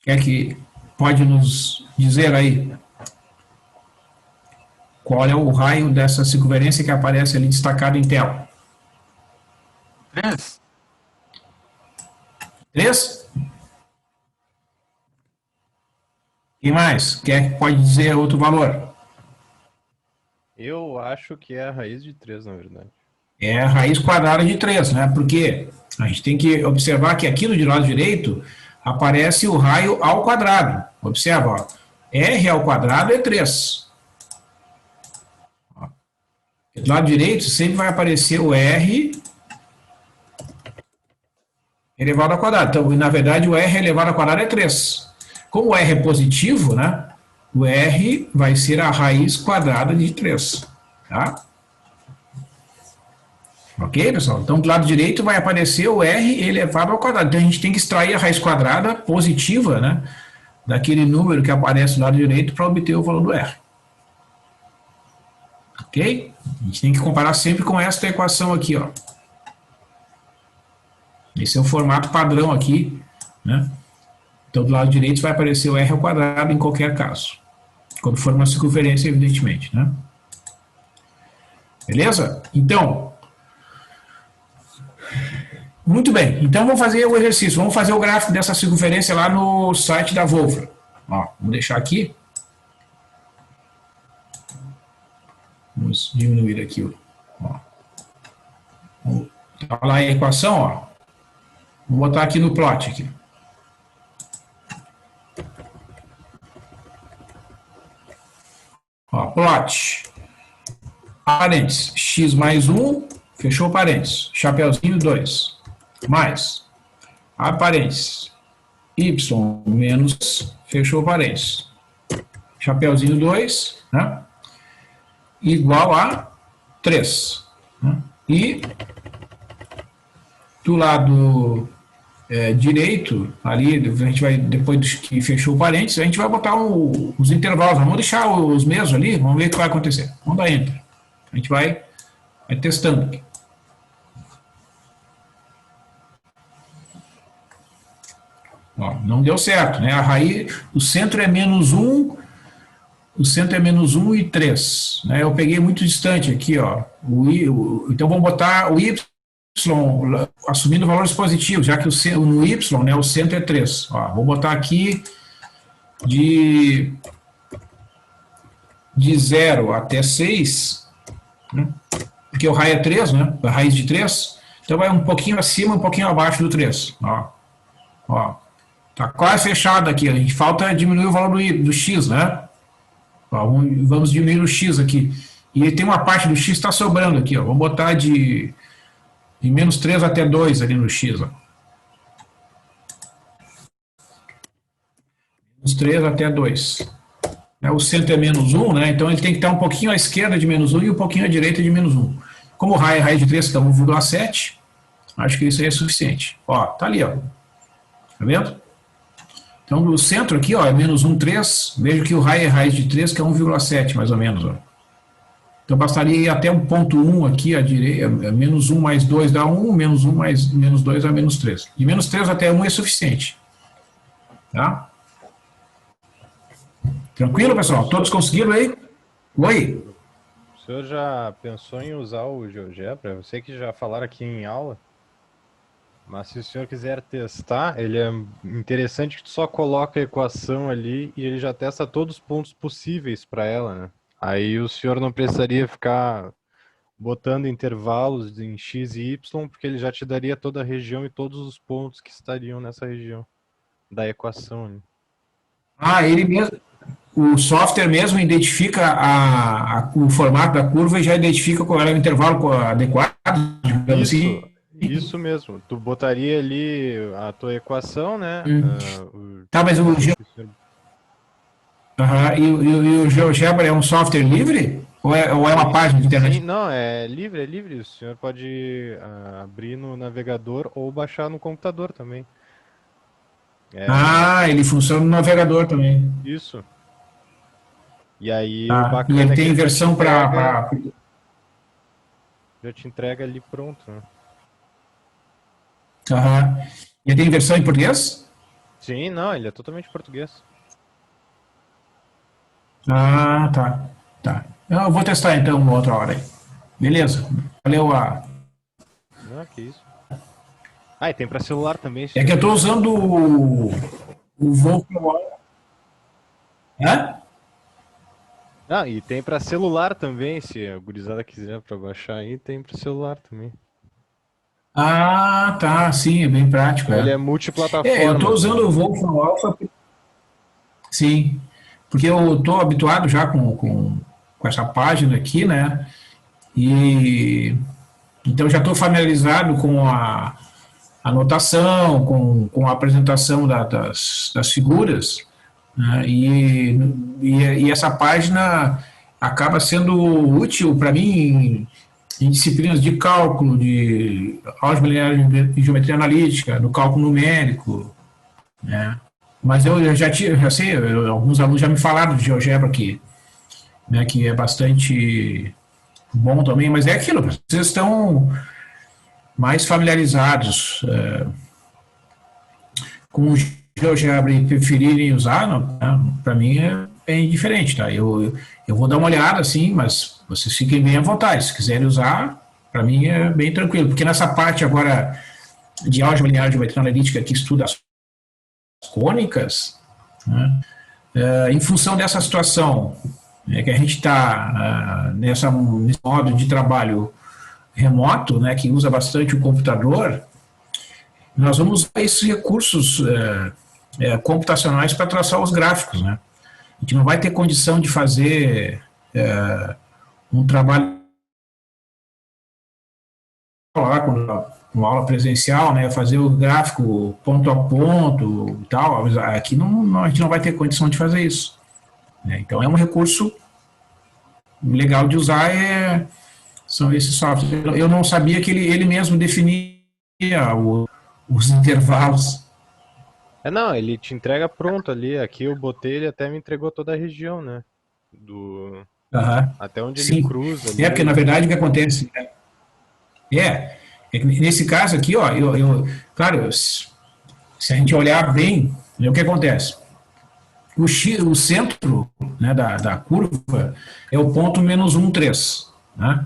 Quem é que pode nos dizer aí qual é o raio dessa circunferência que aparece ali destacado em tela? 3. 3? E mais? Quem é que pode dizer outro valor? Eu acho que é a raiz de 3, na verdade. É a raiz quadrada de 3, né? Porque a gente tem que observar que aqui do lado direito aparece o raio ao quadrado. Observa, ó. R ao quadrado é 3. Ó. Do lado direito sempre vai aparecer o R elevado ao quadrado. Então, na verdade, o R elevado ao quadrado é 3. Como o R é positivo, né? O R vai ser a raiz quadrada de 3. Tá? Ok, pessoal? Então, do lado direito vai aparecer o R elevado ao quadrado. Então, a gente tem que extrair a raiz quadrada positiva, né? Daquele número que aparece do lado direito para obter o valor do R. Ok? A gente tem que comparar sempre com esta equação aqui, ó. Esse é o formato padrão aqui, né? Então, do lado direito vai aparecer o R ao quadrado em qualquer caso. Quando for uma circunferência, evidentemente, né? Beleza? Então, muito bem. Então, vamos fazer o exercício. Vamos fazer o gráfico dessa circunferência lá no site da Wolfram. Ó, vamos deixar aqui. Vamos diminuir aqui. Ó. Tá lá a equação, ó. Vou botar aqui no plot. Aqui. Ó, plot. Parênteses. X mais 1, fechou parênteses. Chapeuzinho 2. Mais. A parênteses. Y menos, fechou parênteses. Chapeuzinho 2, né? Igual a 3. Né? E do lado direito, ali, a gente vai, depois que fechou o parênteses, a gente vai botar os intervalos, vamos deixar os mesmos ali, vamos ver o que vai acontecer. Vamos dar Enter. A gente vai testando aqui. Ó, não deu certo, né? A raiz, o centro é menos 1, o centro é menos 1 e 3. Né? Eu peguei muito distante aqui, ó. Então vamos botar o Y assumindo valores positivos, já que no Y, né, o centro é 3. Ó, vou botar aqui de 0 até 6, né? Porque o raio é 3, né? A raiz de 3. Então vai um pouquinho acima, um pouquinho abaixo do 3. Ó. Tá quase fechado aqui. A gente falta diminuir o valor do X, né? Ó, vamos diminuir o X aqui. E tem uma parte do X que está sobrando aqui, ó. Vamos botar de menos 3 até 2 ali no X, ó. Menos 3 até 2. O centro é menos 1, né? Então ele tem que estar um pouquinho à esquerda de menos 1 e um pouquinho à direita de menos 1. Como o raio é raiz de 3 está 1,7, acho que isso aí é suficiente. Ó, tá ali, ó. Tá vendo? Então, o centro aqui, ó, é menos 1,3. Vejo que o raio é raiz de 3, que é 1,7, mais ou menos, ó. Então, bastaria ir até 1,1 aqui, à direita, menos 1 mais 2 dá 1, menos 1 mais menos 2 dá menos 3. De menos 3 até 1 é suficiente. Tá? Tranquilo, pessoal? Todos conseguiram aí? Oi? O senhor já pensou em usar o GeoGebra? Eu sei que já falaram aqui em aula, mas se o senhor quiser testar, ele é interessante que tu só coloca a equação ali e ele já testa todos os pontos possíveis para ela, né? Aí o senhor não precisaria ficar botando intervalos em X e Y, porque ele já te daria toda a região e todos os pontos que estariam nessa região da equação, né? Ah, ele mesmo, o software mesmo identifica o formato da curva e já identifica qual é o intervalo adequado, digamos assim. Isso mesmo. Tu botaria ali a tua equação, né? Tá, mas e o GeoGebra é um software livre? Ou é uma página de internet? Sim, não, é livre. O senhor pode abrir no navegador ou baixar no computador também. Ah, ele funciona no navegador também. Isso. E aí o Ah, e bacana ele é que tem ele versão para. já te entrega ali pronto, né? Aham. Ele tem versão em português? Sim, não, ele é totalmente português. Ah, tá. Tá. Eu vou testar então uma outra hora aí. Beleza. Valeu a. Não, que isso. Ah, e tem pra celular também, se É tu que eu estou quiser. usando o Volcom. Hã? Ah, e tem pra celular também, se a gurizada quiser pra baixar aí, tem pra celular também. Ah, tá. Sim, é bem prático, Então ele é é. É, eu estou multiplataformas, usando né? o Volcom Alpha, sim, porque eu estou habituado já com essa página aqui, né? E então já estou familiarizado com a anotação, com a apresentação das figuras, né? E essa página acaba sendo útil para mim em disciplinas de cálculo, de álgebra linear e geometria analítica, no cálculo numérico, né? Mas eu já sei, alguns alunos já me falaram de GeoGebra aqui, né, que é bastante bom também, mas é aquilo, vocês estão mais familiarizados com o GeoGebra e preferirem usar, né, para mim é indiferente, tá? Eu vou dar uma olhada, assim, mas vocês fiquem bem à vontade. Se quiserem usar, para mim é bem tranquilo, porque nessa parte agora de álgebra linear de geometria analítica que estuda as cônicas, né, em função dessa situação, que a gente está nesse modo de trabalho remoto, né, que usa bastante o computador, nós vamos usar esses recursos computacionais para traçar os gráficos, né? A gente não vai ter condição de fazer um trabalho lá com aula presencial, né? Fazer o gráfico ponto a ponto e tal. Aqui a gente não vai ter condição de fazer isso, né? Então é um recurso legal de usar, são esses softwares. Eu não sabia que ele mesmo definia os intervalos. Não, ele te entrega pronto ali. Aqui eu botei, ele até me entregou toda a região, né? Do... Uhum. Até onde ele Sim. cruza Porque na ali. verdade o que acontece é que nesse caso aqui, ó, claro, se a gente olhar bem, o que acontece? O centro, né, da curva é o ponto menos 1, 3. Né?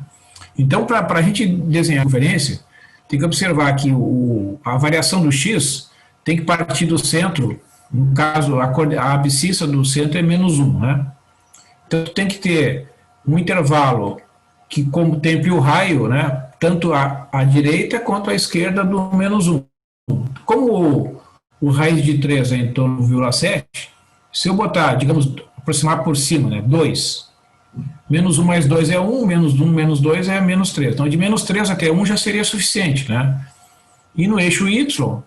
Então, para a gente desenhar a conferência, tem que observar que a variação do x tem que partir do centro, no caso, a abscissa do centro é menos 1. Né? Então, tem que ter um intervalo que contemple o raio, né, tanto à direita quanto à esquerda do menos 1. Como o raiz de 3 é em torno de 1,7, se eu botar, digamos, aproximar por cima, né, 2, menos 1 mais 2 é 1, menos 1 menos 2 é menos 3. Então, de menos 3 até 1 já seria suficiente, né? E no eixo y,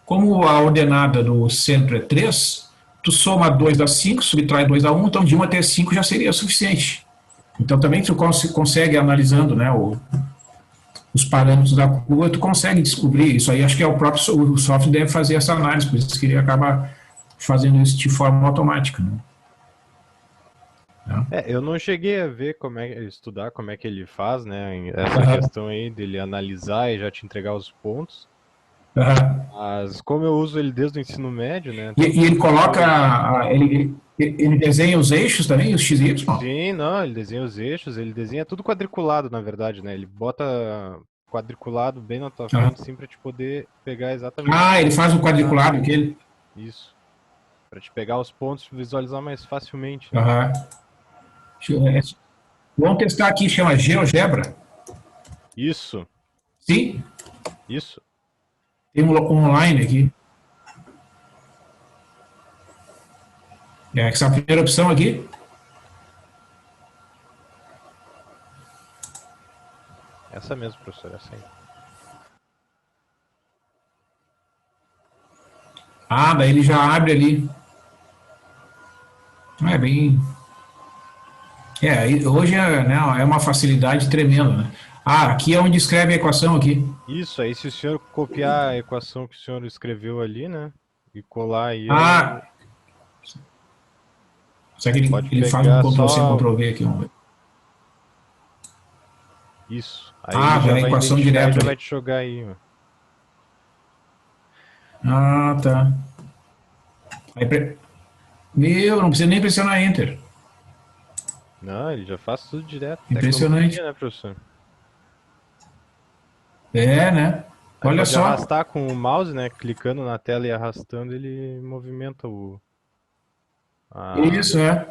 como a ordenada do centro é 3, tu soma 2 dá 5, subtrai 2 dá 1, então de 1 até 5 já seria suficiente. Então, também tu consegue, analisando, né, os parâmetros da curva, tu consegue descobrir isso aí. Acho que é o próprio o software deve fazer essa análise, por isso que ele acaba fazendo isso de forma automática, né? Eu não cheguei a ver estudar como é que ele faz, né? Essa questão aí dele analisar e já te entregar os pontos. Mas como eu uso ele desde o ensino médio, né? E ele coloca, ele desenha os eixos também, os XY? Sim, não, ele desenha os eixos, ele desenha tudo quadriculado, na verdade, né? Ele bota quadriculado bem na tua frente, assim, pra te poder pegar exatamente os Ele pontos faz um que tá. quadriculado aquele. Isso. Pra te pegar os pontos e visualizar mais facilmente, né? Aham. Vamos testar aqui, chama GeoGebra. Isso, Sim, isso. tem um online aqui. Essa é a primeira opção aqui. Essa mesmo, professor, essa aí. Daí ele já abre ali. É bem. Hoje né, é uma facilidade tremenda, né? Aqui é onde escreve a equação aqui. Isso, aí se o senhor copiar a equação que o senhor escreveu ali, né? e colar aí. Ah, será que Pode ele faz um pegar Ctrl+C, só Ctrl+V aqui? Vamos ver. isso. Aí Ah, ele já a vai equação identificar e direto já ali. vai te jogar aí, ó. Ah, tá. Aí, meu, não precisa nem pressionar Enter. Não, ele já faz tudo direto. Impressionante. Tecnologia, né, professor? É, né? Aí Olha pode só. arrastar com o mouse, né? Clicando na tela e arrastando, ele movimenta o. A... Isso, é.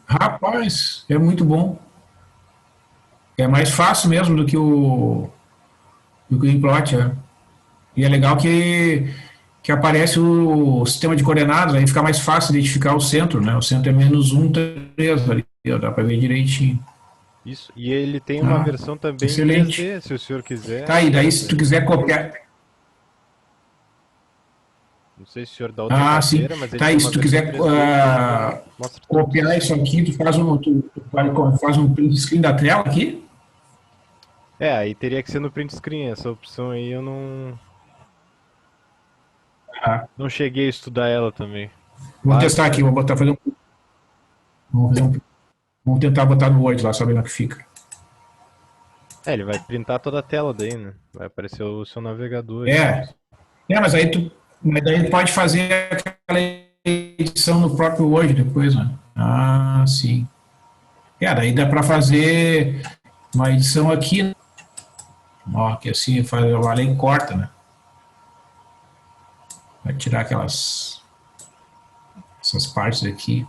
Rapaz, é muito bom. É mais fácil mesmo do que o Implot, é. E é legal que aparece o sistema de coordenadas, aí fica mais fácil identificar o centro, né? O centro é -1, 3 ali, ó, dá para ver direitinho. Isso. E ele tem uma Ah, versão também em excelente. 3D, se o senhor Tá quiser. aí, daí se tu quiser copiar. Não sei se o senhor da outra Ah, sim. cadeira, mas ele Tá tem aí, uma se tu versão quiser 3D que ele mostra tudo. copiar isso aqui, faz um print screen da tela aqui. É, aí teria que ser no print screen. Essa opção aí eu Ah, não cheguei a estudar ela também. vou testar aqui, Básico. vou botar, vamos fazer vamos tentar botar no Word lá, sabendo o que fica. É, ele vai printar toda a tela daí, né? Vai aparecer o seu navegador e tal. É, mas daí tu pode fazer aquela edição no próprio Word depois, né? Ah, sim. É, daí dá para fazer uma edição aqui, né? Ó, que assim faz o além corta, né? Vai tirar essas partes aqui.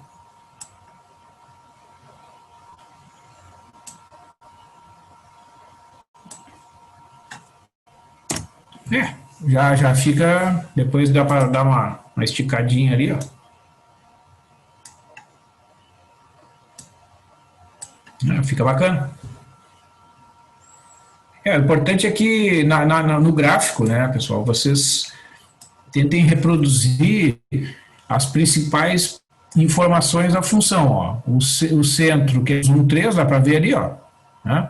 É, já fica, depois dá para dar uma esticadinha ali, ó. É, fica bacana. É, o importante é que no gráfico, né, pessoal, vocês tentem reproduzir as principais informações da função. Ó. O centro, que é zoom 3, dá para ver ali, ó, né?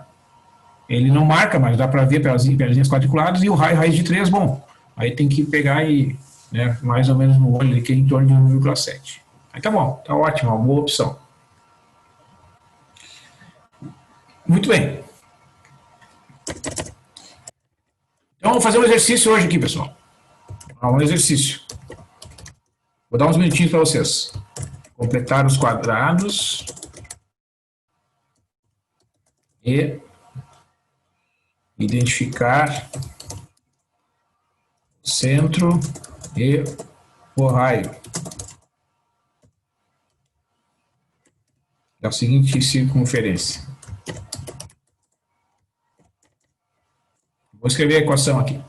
Ele não marca, mas dá para ver pelas linhas quadriculadas, e o raio raiz de 3, bom, aí tem que pegar e, né, mais ou menos no olho ali, que é em torno de 1,7. Aí tá bom, tá ótimo, uma boa opção. Muito bem. Então vamos fazer um exercício hoje aqui, pessoal. Um exercício. Vou dar uns minutinhos para vocês. Completar os quadrados e identificar o centro e o raio da seguinte circunferência. Vou escrever a equação aqui.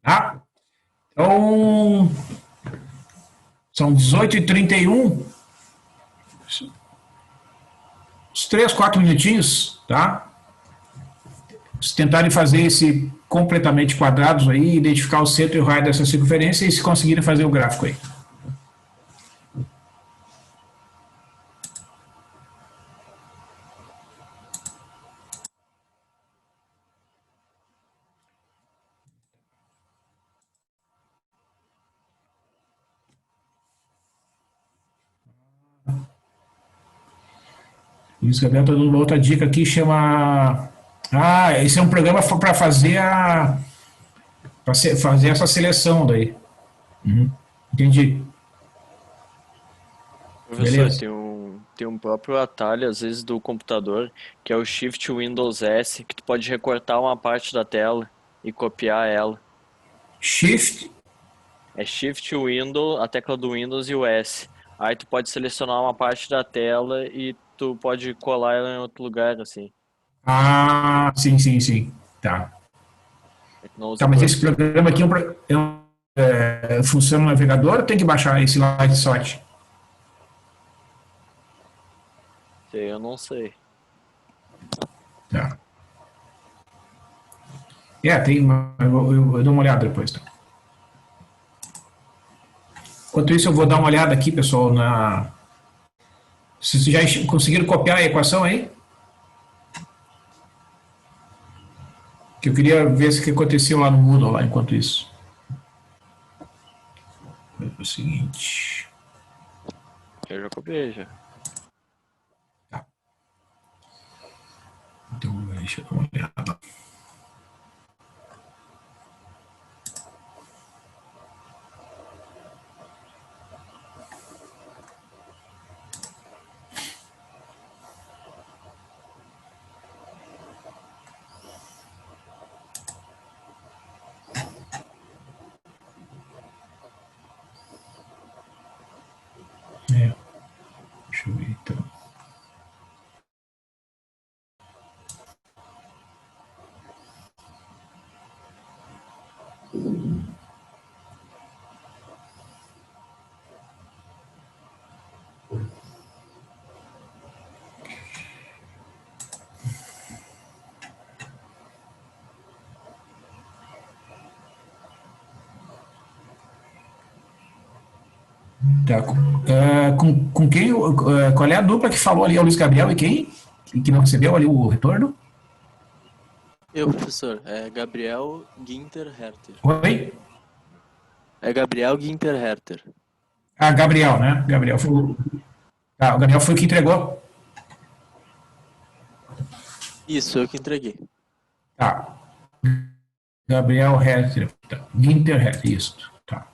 Tá? Então, são 18h31. Uns 3, 4 minutinhos, tá? Se tentarem fazer esse completamente quadrados aí, identificar o centro e o raio dessa circunferência e se conseguirem fazer o gráfico aí. Luiz Gabriel está dando uma outra dica aqui, chama... Ah, esse é um programa para fazer fazer essa seleção daí. Entendi. Professor, Beleza. tem um próprio atalho, às vezes, do computador, que é o Shift Windows S, que tu pode recortar uma parte da tela e copiar ela. Shift. É Shift Windows, a tecla do Windows e o S. Aí tu pode selecionar uma parte da tela e tu pode colar ela em outro lugar, assim. Ah, sim, sim, sim. Tá. É que não usa Tá, mas esse Ctrl+C. programa aqui é funciona o navegador ou tem que baixar esse Lightshot? Eu não sei. Tá. Tem, eu dou uma olhada depois. Tá? Enquanto isso, eu vou dar uma olhada aqui, pessoal, na. Vocês já conseguiram copiar a equação aí? Que eu queria ver o que aconteceu lá no Moodle, lá, enquanto isso. É o seguinte. Eu já copiei já. Tá. Então, deixa eu dar uma olhada. Deixa eu ver então. Tá. Com quem? Qual é a dupla que falou ali? É o Luiz Gabriel e quem? Que não recebeu ali o retorno? Eu, professor, é Gabriel Ginter Herter. Oi? É Gabriel Ginter Herter. Ah, Gabriel, né? Gabriel foi, o Gabriel foi o que entregou. Isso, eu que entreguei. Tá. Gabriel Herter. Tá. Ginter Herter, isso. Tá.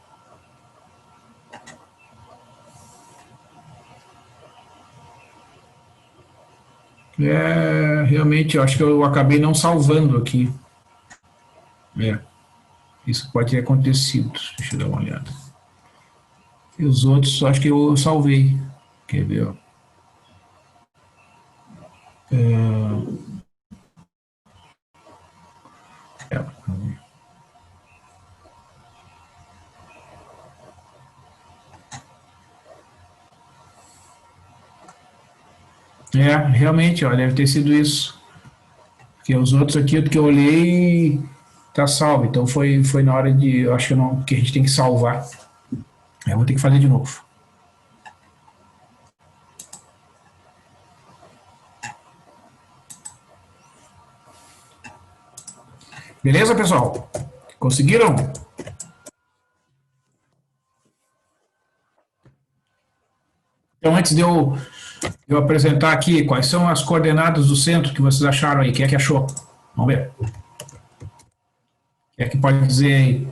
Realmente, eu acho que eu acabei não salvando aqui. Isso pode ter acontecido. Deixa eu dar uma olhada. E os outros, acho que eu salvei. Quer ver? Ó. Realmente, ó, deve ter sido isso. Porque os outros aqui, o que eu olhei, tá salvo. Então foi na hora de. Eu acho que, não, que a gente tem que salvar. Eu vou ter que fazer de novo. Beleza, pessoal? Conseguiram? Então, antes de eu apresentar aqui quais são as coordenadas do centro que vocês acharam aí, quem é que achou? Vamos ver. Quem é que pode dizer aí?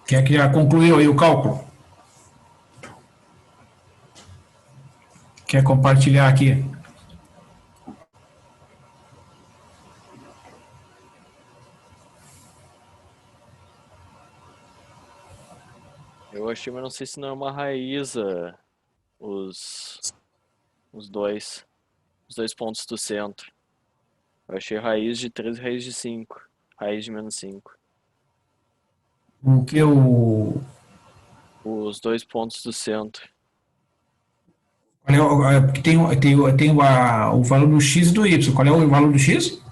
Quem é que já concluiu aí o cálculo? Quer compartilhar aqui? Eu achei, mas não sei se não é uma raiz os, os dois pontos do centro. Eu achei raiz de 3 e raiz de 5. Raiz de menos 5. O que o. Os 2 pontos do centro. Porque tem o valor do x e do y. Qual é o valor do x?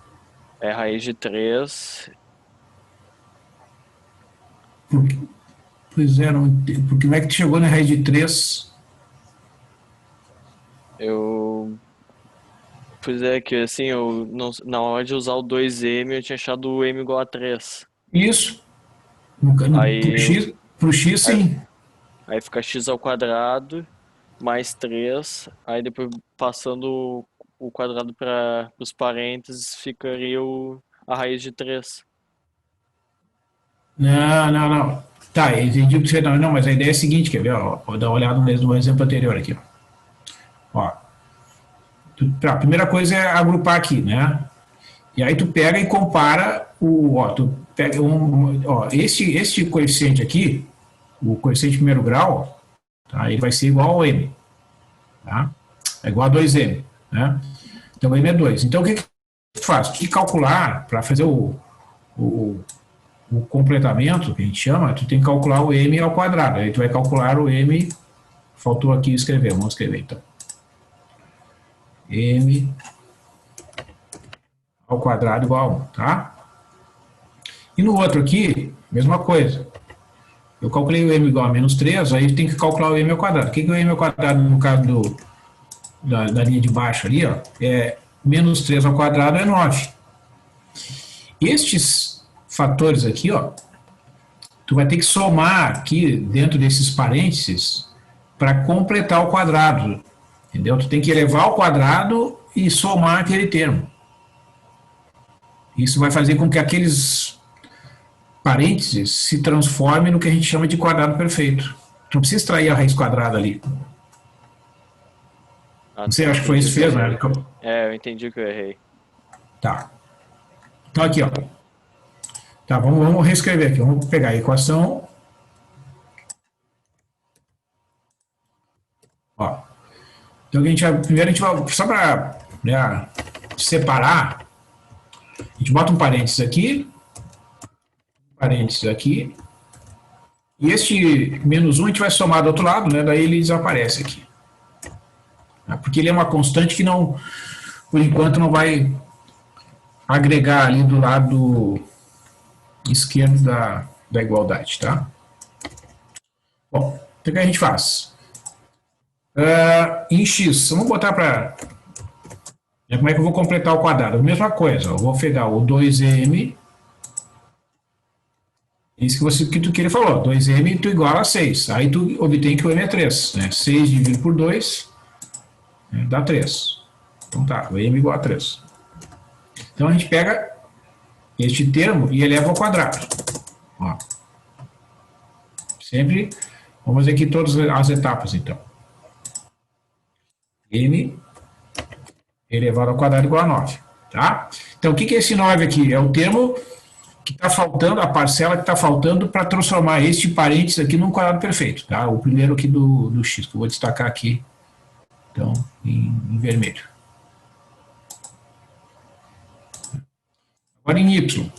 É raiz de 3. Pois é, porque como é que tu chegou na raiz de 3? Pois é, que assim, na hora de usar o 2m, eu tinha achado o m igual a 3. Isso. Aí, Pro x, sim. Aí fica x ao quadrado mais 3. Aí depois passando o quadrado para os parênteses, ficaria a raiz de 3. Não. Tá, eu entendi o que você... Não, mas a ideia é a seguinte, quer ver? Ó, vou dar uma olhada no exemplo anterior aqui. Ó. A primeira coisa é agrupar aqui, né? E aí tu pega e compara tu pega este coeficiente aqui, o coeficiente de primeiro grau, tá? Ele vai ser igual ao M, tá? É igual a 2M, né? Então, M é 2. Então, o que tu faz? Tu tem que calcular, para fazer o completamento, que a gente chama, tu tem que calcular o M ao quadrado. Aí tu vai calcular o M, faltou aqui escrever, vamos escrever então. M ao quadrado igual a 1, tá? E no outro aqui, mesma coisa. Eu calculei o M igual a menos 3, aí tem que calcular o M ao quadrado. O que é o M ao quadrado no caso da linha de baixo ali, ó? É menos 3 ao quadrado é 9. Estes fatores aqui, ó, tu vai ter que somar aqui dentro desses parênteses para completar o quadrado, entendeu? Tu tem que elevar ao quadrado e somar aquele termo. Isso vai fazer com que aqueles parênteses se transformem no que a gente chama de quadrado perfeito. Tu não precisa extrair a raiz quadrada ali. Não sei, acho que foi isso que fez, né? Eu entendi que eu errei. Tá. Então aqui, ó. Tá, vamos reescrever aqui. Vamos pegar a equação. Ó. Então, primeiro a gente vai, só para separar, a gente bota um parênteses aqui, e este menos 1 a gente vai somar do outro lado, né? Daí ele desaparece aqui. Porque ele é uma constante que não, por enquanto, não vai agregar ali do lado esquerdo da igualdade, tá? Bom, então o que a gente faz? Em x, vamos botar para... Como é que eu vou completar o quadrado? Mesma coisa, eu vou pegar o 2m, isso que tu queria falou, 2m tu iguala a 6, aí tu obtém que o m é 3, né? 6 dividido por 2, dá 3. Então tá, o m igual a 3. Então a gente pega este termo e eleva ao quadrado. Ó. Sempre, vamos fazer aqui todas as etapas então. M elevado ao quadrado igual a 9, tá? Então o que é esse 9 aqui? É o termo que está faltando, a parcela que está faltando para transformar este parênteses aqui num quadrado perfeito, tá? O primeiro aqui do x, que eu vou destacar aqui, então, em vermelho. Agora em y.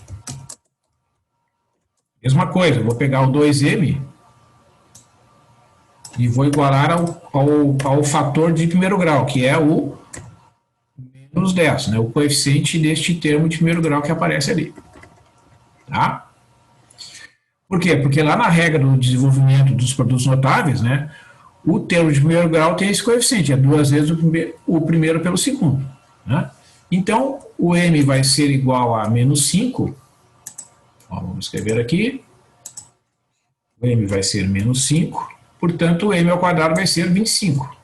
Mesma coisa, eu vou pegar o 2m e vou igualar ao fator de primeiro grau, que é o menos 10, né? O coeficiente deste termo de primeiro grau que aparece ali. Tá? Por quê? Porque lá na regra do desenvolvimento dos produtos notáveis, né, o termo de primeiro grau tem esse coeficiente, é 2 vezes o primeiro pelo segundo. Né? Então, o m vai ser igual a menos 5. Ó, vamos escrever aqui. O m vai ser menos 5. Portanto, o m ao quadrado vai ser 25.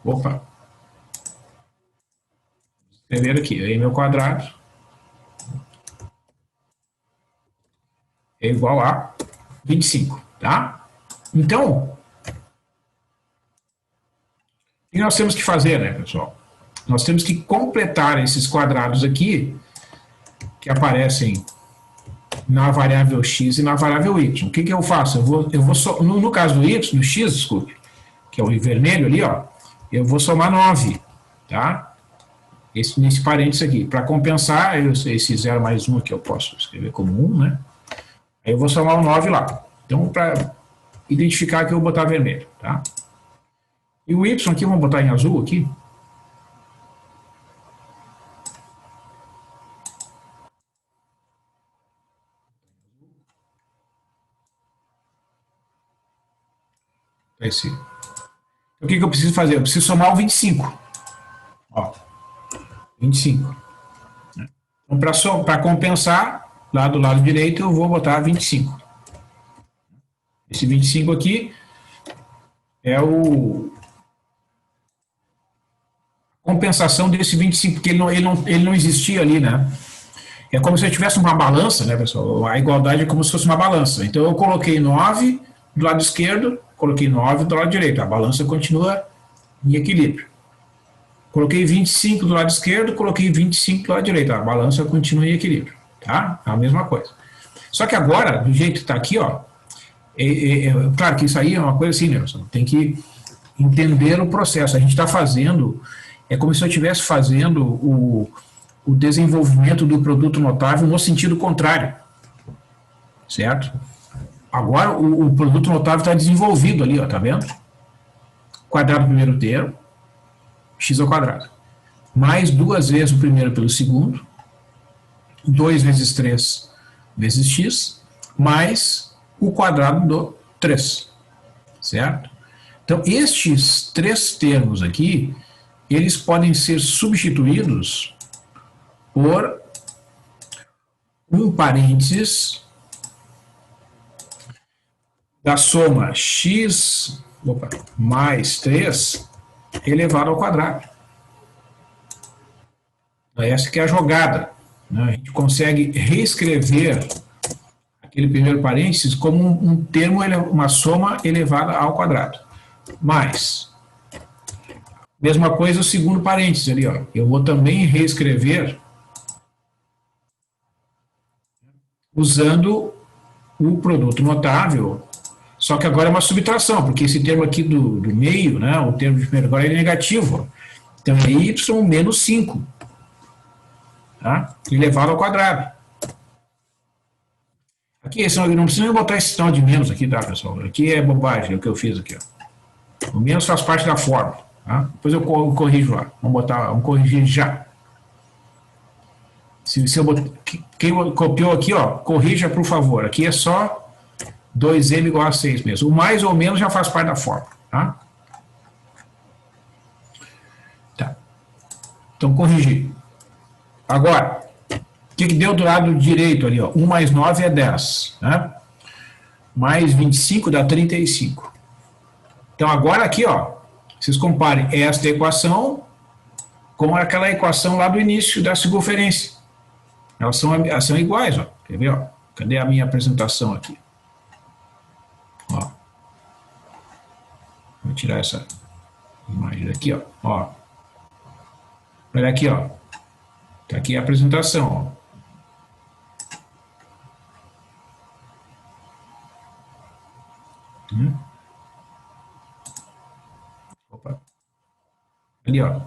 Opa. Vou escrever aqui, m ao quadrado é igual a 25, tá? Então, o que nós temos que fazer, né, pessoal? Nós temos que completar esses quadrados aqui, que aparecem na variável x e na variável y. O que eu faço? No caso do y, do x, desculpe, que é o vermelho ali, ó, eu vou somar 9, tá? Nesse parênteses aqui. Para compensar, esse 0 mais 1 aqui eu posso escrever como 1, né? Aí eu vou somar o 9 lá. Então, para identificar que eu vou botar vermelho, tá? E o y aqui, vamos botar em azul aqui. Esse. Então, o que eu preciso fazer? Eu preciso somar o 25. Ó, 25. Então, para compensar, lá do lado direito, eu vou botar 25. Esse 25 aqui é a compensação desse 25, porque ele não existia ali, né? É como se eu tivesse uma balança, né, pessoal? A igualdade é como se fosse uma balança. Então, eu coloquei 9 do lado esquerdo, coloquei 9 do lado direito. A balança continua em equilíbrio. Coloquei 25 do lado esquerdo, coloquei 25 do lado direito. A balança continua em equilíbrio, tá? É a mesma coisa. Só que agora, do jeito que está aqui, ó, claro que isso aí é uma coisa assim, né? Você tem que entender o processo. A gente está fazendo, é como se eu estivesse fazendo o desenvolvimento do produto notável no sentido contrário, certo? Agora o produto notável está desenvolvido ali, ó, tá vendo? Quadrado do primeiro termo, x ao quadrado, mais 2 vezes o primeiro pelo segundo, 2 vezes 3 vezes x, mais o quadrado do 3, certo? Então, estes 3 termos aqui, eles podem ser substituídos por um parênteses da soma x mais 3 elevado ao quadrado. Essa que é a jogada, né? A gente consegue reescrever aquele primeiro parênteses como um termo, uma soma elevada ao quadrado. Mais, mesma coisa o segundo parênteses ali, ó. Eu vou também reescrever usando o produto notável, só que agora é uma subtração, porque esse termo aqui do meio, né, o termo de primeiro agora é negativo. Então é y menos 5, tá? Elevado ao quadrado. Aqui, não precisa botar esse sinal de menos aqui, tá, pessoal? Aqui é bobagem, é o que eu fiz aqui, ó. O menos faz parte da fórmula, tá? Depois eu corrijo lá. Vamos corrigir já. Se eu botar, quem copiou aqui, ó, corrija, por favor. Aqui é só 2m igual a 6 mesmo. O mais ou menos já faz parte da fórmula, tá? Tá. Então, corrigir. Agora, o que deu do lado direito ali, ó? 1 mais 9 é 10, né? Mais 25 dá 35. Então, agora aqui, ó, vocês comparem esta equação com aquela equação lá do início da circunferência. Elas são iguais, ó. Quer ver, ó? Cadê a minha apresentação aqui? Ó. Vou tirar essa imagem daqui, ó. Ó. Olha aqui, ó. Tá aqui a apresentação, ó. Opa. Ali, ó.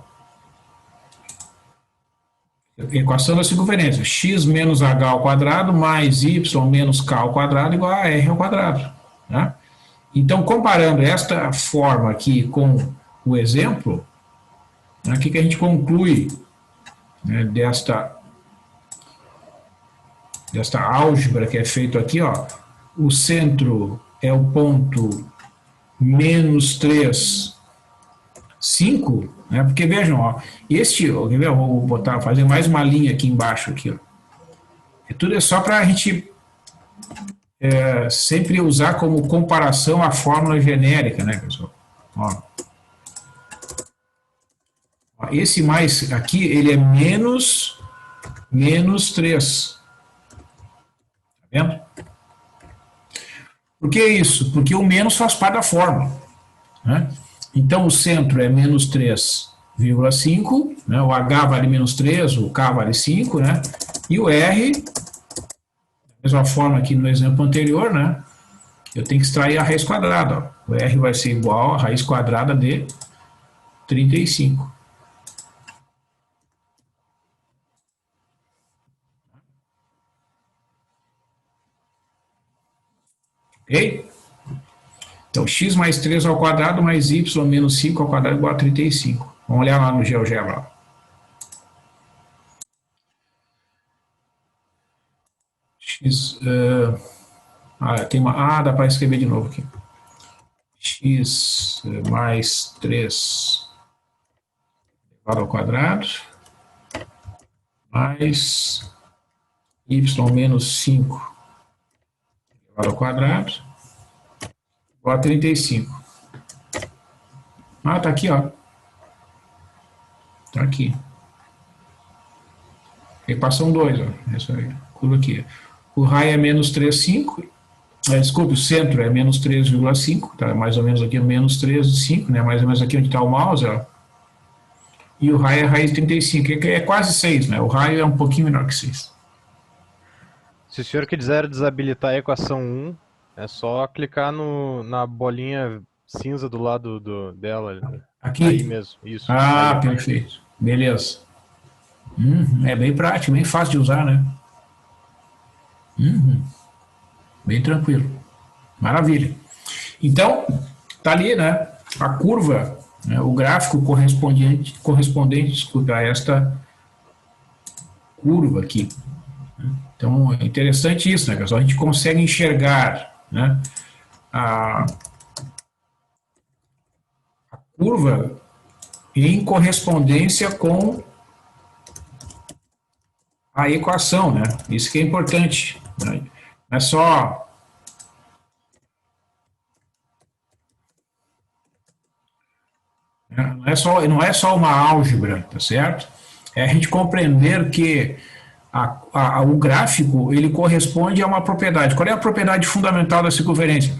Equação da circunferência. X menos h ao quadrado mais y menos k ao quadrado igual a r ao quadrado. Né? Então, comparando esta forma aqui com o exemplo, né, o que a gente conclui, né, desta álgebra que é feito aqui, ó, o centro é o ponto menos 3, 5, né? Porque vejam, ó, quer ver, eu vou fazer mais uma linha aqui embaixo, aqui, ó. Tudo é só para a gente sempre usar como comparação a fórmula genérica, né, pessoal? Ó. Esse mais aqui, ele é menos 3. Tá vendo? Por que isso? Porque o menos faz parte da fórmula, né? Então, o centro é menos 3,5, né? O H vale menos 3, o K vale 5, né? E o R, da mesma forma que no exemplo anterior, né? Eu tenho que extrair a raiz quadrada, ó. O R vai ser igual a raiz quadrada de 35. Ok? Então, x mais 3 ao quadrado mais y menos 5 ao quadrado igual a 35. Vamos olhar lá no GeoGebra. X, dá para escrever de novo aqui. X mais 3 elevado ao quadrado mais y menos 5 elevado ao quadrado igual a 35. Tá aqui, ó. Tá aqui. Equação 2, ó, essa aí, curva aqui. O raio é menos 3,5, desculpe, o centro é menos 3,5, tá? Mais ou menos aqui menos 3,5, né? Mais ou menos aqui onde está o mouse, ó. E o raio é raiz de 35, que é quase 6, né? O raio é um pouquinho menor que 6. Se o senhor quiser desabilitar a equação 1, é só clicar na bolinha cinza do lado dela. Aqui? Aí mesmo, isso. Ah, Aí, perfeito. Beleza. É bem prático, bem fácil de usar, né? Bem tranquilo. Maravilha. Então, tá ali, né? A curva, né, o gráfico correspondente desculpa, a esta curva aqui. Então, é interessante isso, né, pessoal? A gente consegue enxergar, né, a curva em correspondência com a equação, né? Isso que é importante, né? Não é só não é só uma álgebra, tá certo? É a gente compreender que o gráfico ele corresponde a uma propriedade. Qual é a propriedade fundamental da circunferência?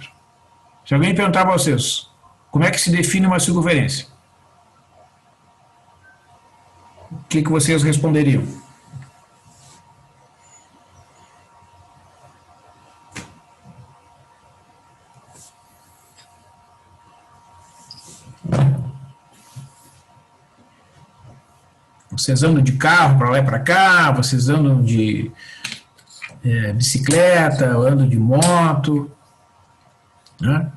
Se alguém perguntar para vocês, como é que se define uma circunferência? O que vocês responderiam? Vocês andam de carro para lá e para cá, vocês andam de bicicleta, andam de moto, né?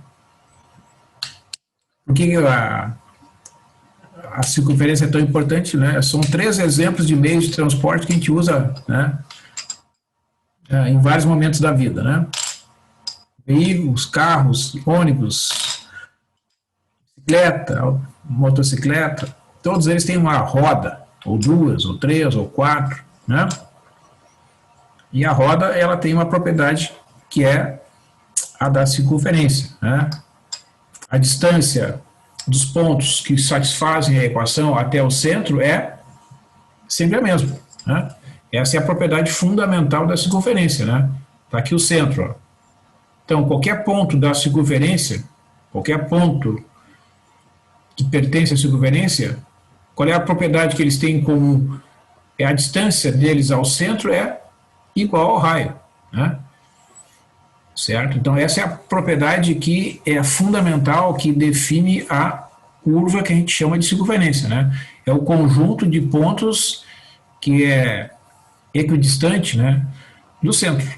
Por que a circunferência é tão importante, né? São 3 exemplos de meios de transporte que a gente usa, né, em vários momentos da vida, né? Veículos, carros, ônibus, bicicleta, motocicleta, todos eles têm uma roda, ou 2, ou 3, ou 4, né? E a roda, ela tem uma propriedade que é a da circunferência, né? A distância dos pontos que satisfazem a equação até o centro é sempre a mesma, né? Essa é a propriedade fundamental da circunferência, né? Está aqui o centro, ó. Então, qualquer ponto da circunferência, qualquer ponto que pertence à circunferência, qual é a propriedade que eles têm em comum? É a distância deles ao centro é igual ao raio, né? Certo? Então, essa é a propriedade que é fundamental, que define a curva que a gente chama de circunferência, né? É o conjunto de pontos que é equidistante, né, do centro.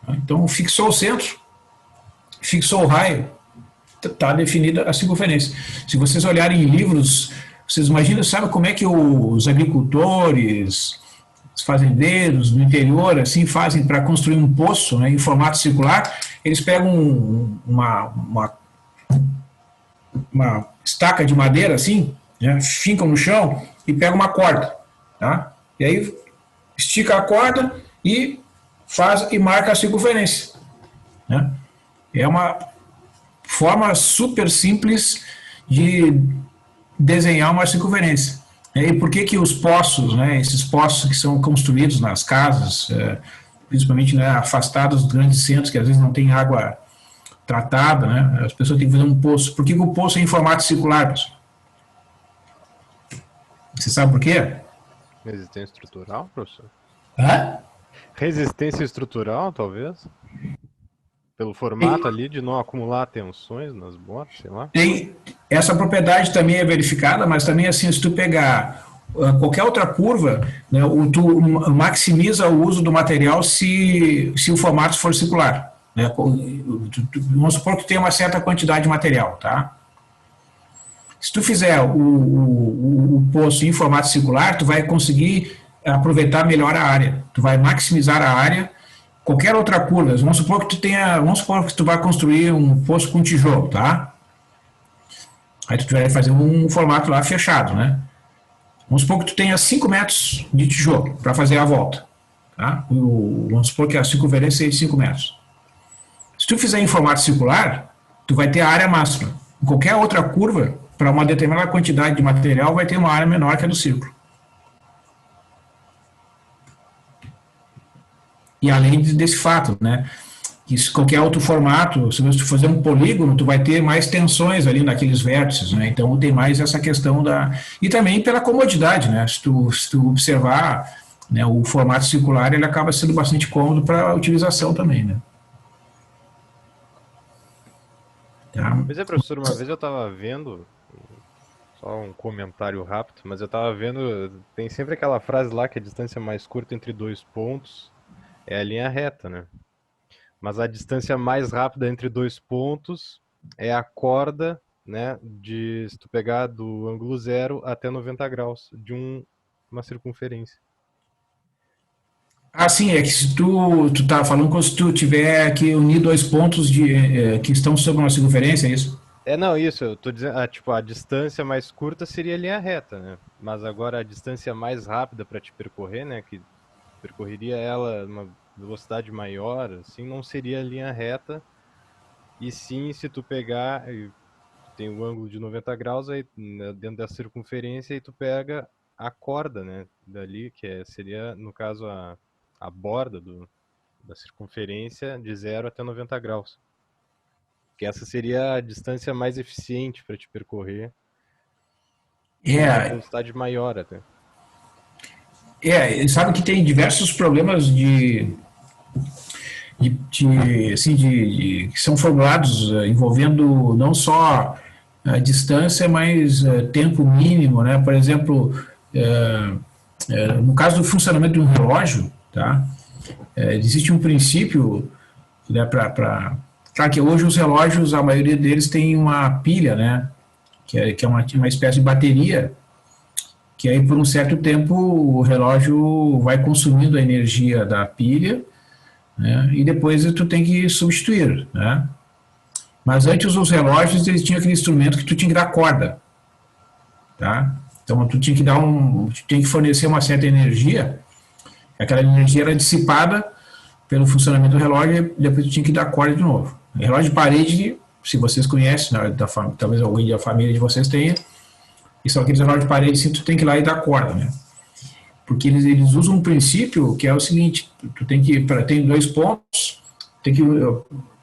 Então, fixou o centro, fixou o raio, está definida a circunferência. Se vocês olharem em livros, vocês imaginam, sabe como é que os agricultores, os fazendeiros do interior, assim, fazem para construir um poço, né, em formato circular? Eles pegam uma estaca de madeira, assim, né, fincam no chão e pegam uma corda, tá? E aí estica a corda e marca a circunferência, né? É uma forma super simples de desenhar uma circunferência. E por que os poços, né, esses poços que são construídos nas casas, principalmente, né, afastados dos grandes centros, que às vezes não tem água tratada, né, as pessoas têm que fazer um poço. Por que o poço é em formato circular, pessoal? Você sabe por quê? Resistência estrutural, professor? Hã? Resistência estrutural, talvez? Pelo formato ali de não acumular tensões nas botas, sei lá. Tem, essa propriedade também é verificada, mas também assim, se tu pegar qualquer outra curva, né, tu maximiza o uso do material se o formato for circular, né? Vamos supor que tu tem uma certa quantidade de material, tá? Se tu fizer o poço em formato circular, tu vai conseguir aproveitar melhor a área, tu vai maximizar a área. Qualquer outra curva, vamos supor que tu vai construir um poço com tijolo, tá? Aí tu vai fazer um formato lá fechado, né? Vamos supor que tu tenha 5 metros de tijolo para fazer a volta, tá? Vamos supor que a circunferência é de 5 metros. Se tu fizer em formato circular, tu vai ter a área máxima. Em qualquer outra curva, para uma determinada quantidade de material, vai ter uma área menor que a do círculo. E além desse fato, né? Que se qualquer outro formato, se você fazer um polígono, tu vai ter mais tensões ali naqueles vértices, né? Então tem mais essa questão da... E também pela comodidade, né? Se tu observar, né, o formato circular, ele acaba sendo bastante cômodo para a utilização também, né? Tá? Pois é, professor, uma vez eu tava vendo, só um comentário rápido, mas eu tava vendo, tem sempre aquela frase lá que a distância mais curta entre dois pontos é a linha reta, né? Mas a distância mais rápida entre dois pontos é a corda, né, se tu pegar do ângulo zero até 90 graus de uma circunferência. Ah, sim, é que se tu tá falando como se tu tiver que unir dois pontos que estão sobre uma circunferência, é isso? Não, isso, eu tô dizendo, tipo, a distância mais curta seria a linha reta, né? Mas agora a distância mais rápida para te percorrer, né, que percorreria ela uma velocidade maior, assim, não seria a linha reta, e sim se tu pegar, tu tem o ângulo de 90 graus aí né, dentro da circunferência e tu pega a corda, né, dali, seria, no caso, a borda da circunferência de 0 até 90 graus. Que essa seria a distância mais eficiente para te percorrer, com uma É, velocidade maior até. sabe que tem diversos problemas que são formulados envolvendo não só a distância, mas tempo mínimo, né? Por exemplo, no caso do funcionamento de um relógio, tá? Existe um princípio, né, claro que hoje os relógios, a maioria deles tem uma pilha, né? Que é uma espécie de bateria, que aí por um certo tempo o relógio vai consumindo a energia da pilha, né, e depois tu tem que substituir, né? Mas antes os relógios eles tinham aquele instrumento que tu tinha que dar corda, tá? Então tu tinha que fornecer uma certa energia, aquela energia era dissipada pelo funcionamento do relógio e depois tu tinha que dar corda de novo. Relógio de parede, se vocês conhecem, né, talvez alguém da família de vocês tenha, e são aqueles relógios de parede, assim, tu tem que ir lá e dar corda, né? Porque eles usam um princípio que é o seguinte, tu tem dois pontos, tem que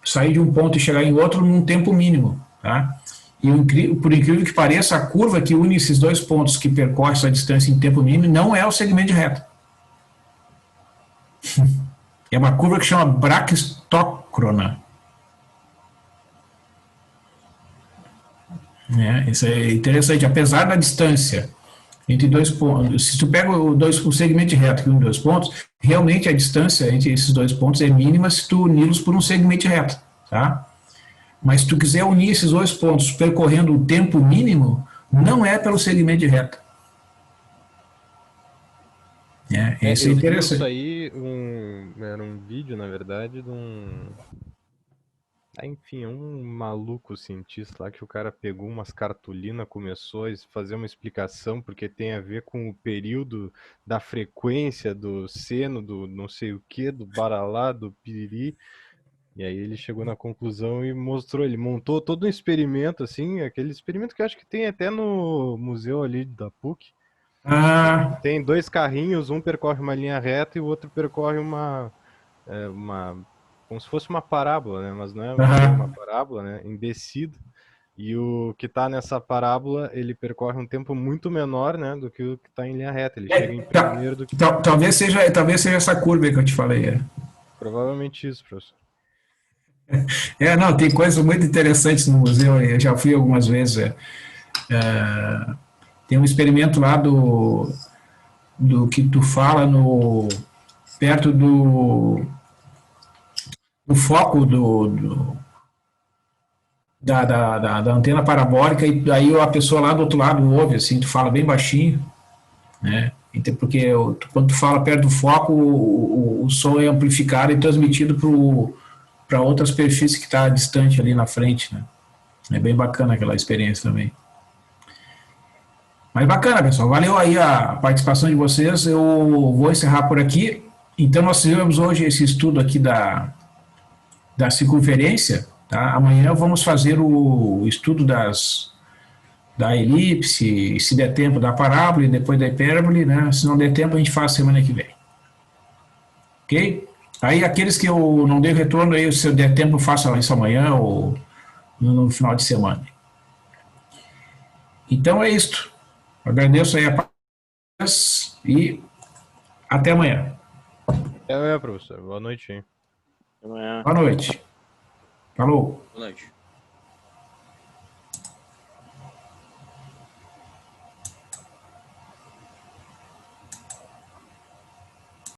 sair de um ponto e chegar em outro num tempo mínimo, tá? E por incrível que pareça, a curva que une esses dois pontos que percorre essa distância em tempo mínimo não é o segmento de reta. É uma curva que chama braquistócrona. Isso é interessante, apesar da distância entre dois pontos, se tu pega o segmento de reta que une dois pontos, realmente a distância entre esses dois pontos é mínima se tu uni-los por um segmento de reta, tá? Mas se tu quiser unir esses dois pontos percorrendo o tempo mínimo, não é pelo segmento de reta. Isso é interessante. Isso aí, era um vídeo, na verdade, de enfim, um maluco cientista lá que o cara pegou umas cartolinas, começou a fazer uma explicação, porque tem a ver com o período da frequência do seno, do não sei o que, do baralá, do piriri. E aí ele chegou na conclusão e mostrou, ele montou todo um experimento, assim, aquele experimento que eu acho que tem até no museu ali da PUC. Tem dois carrinhos, um percorre uma linha reta e o outro percorre como se fosse uma parábola, né? Mas não é uma parábola, né? Em descida. E o que está nessa parábola, ele percorre um tempo muito menor, né? Do que o que está em linha reta. Ele chega em primeiro do que... Talvez seja essa curva que eu te falei. Provavelmente isso, professor. Não, tem coisas muito interessantes no museu, eu já fui algumas vezes. Tem um experimento lá do que tu fala perto do foco da antena parabólica, e aí a pessoa lá do outro lado ouve, assim, tu fala bem baixinho, né? Porque quando tu fala perto do foco, o som é amplificado e transmitido para outras superfícies que está distante ali na frente, né? É bem bacana aquela experiência também. Mas bacana, pessoal. Valeu aí a participação de vocês. Eu vou encerrar por aqui. Então, nós fizemos hoje esse estudo aqui da circunferência. Tá? Amanhã vamos fazer o estudo da elipse, se der tempo, da parábola e depois da hipérbole. Né? Se não der tempo, a gente faz semana que vem. Ok? Aí aqueles que eu não dei retorno, aí se eu der tempo, eu faço isso amanhã ou no final de semana. Então é isto. Agradeço aí a paz e até amanhã. É, professor. Boa noite, hein? Amanhã. Boa noite. Falou. Boa noite.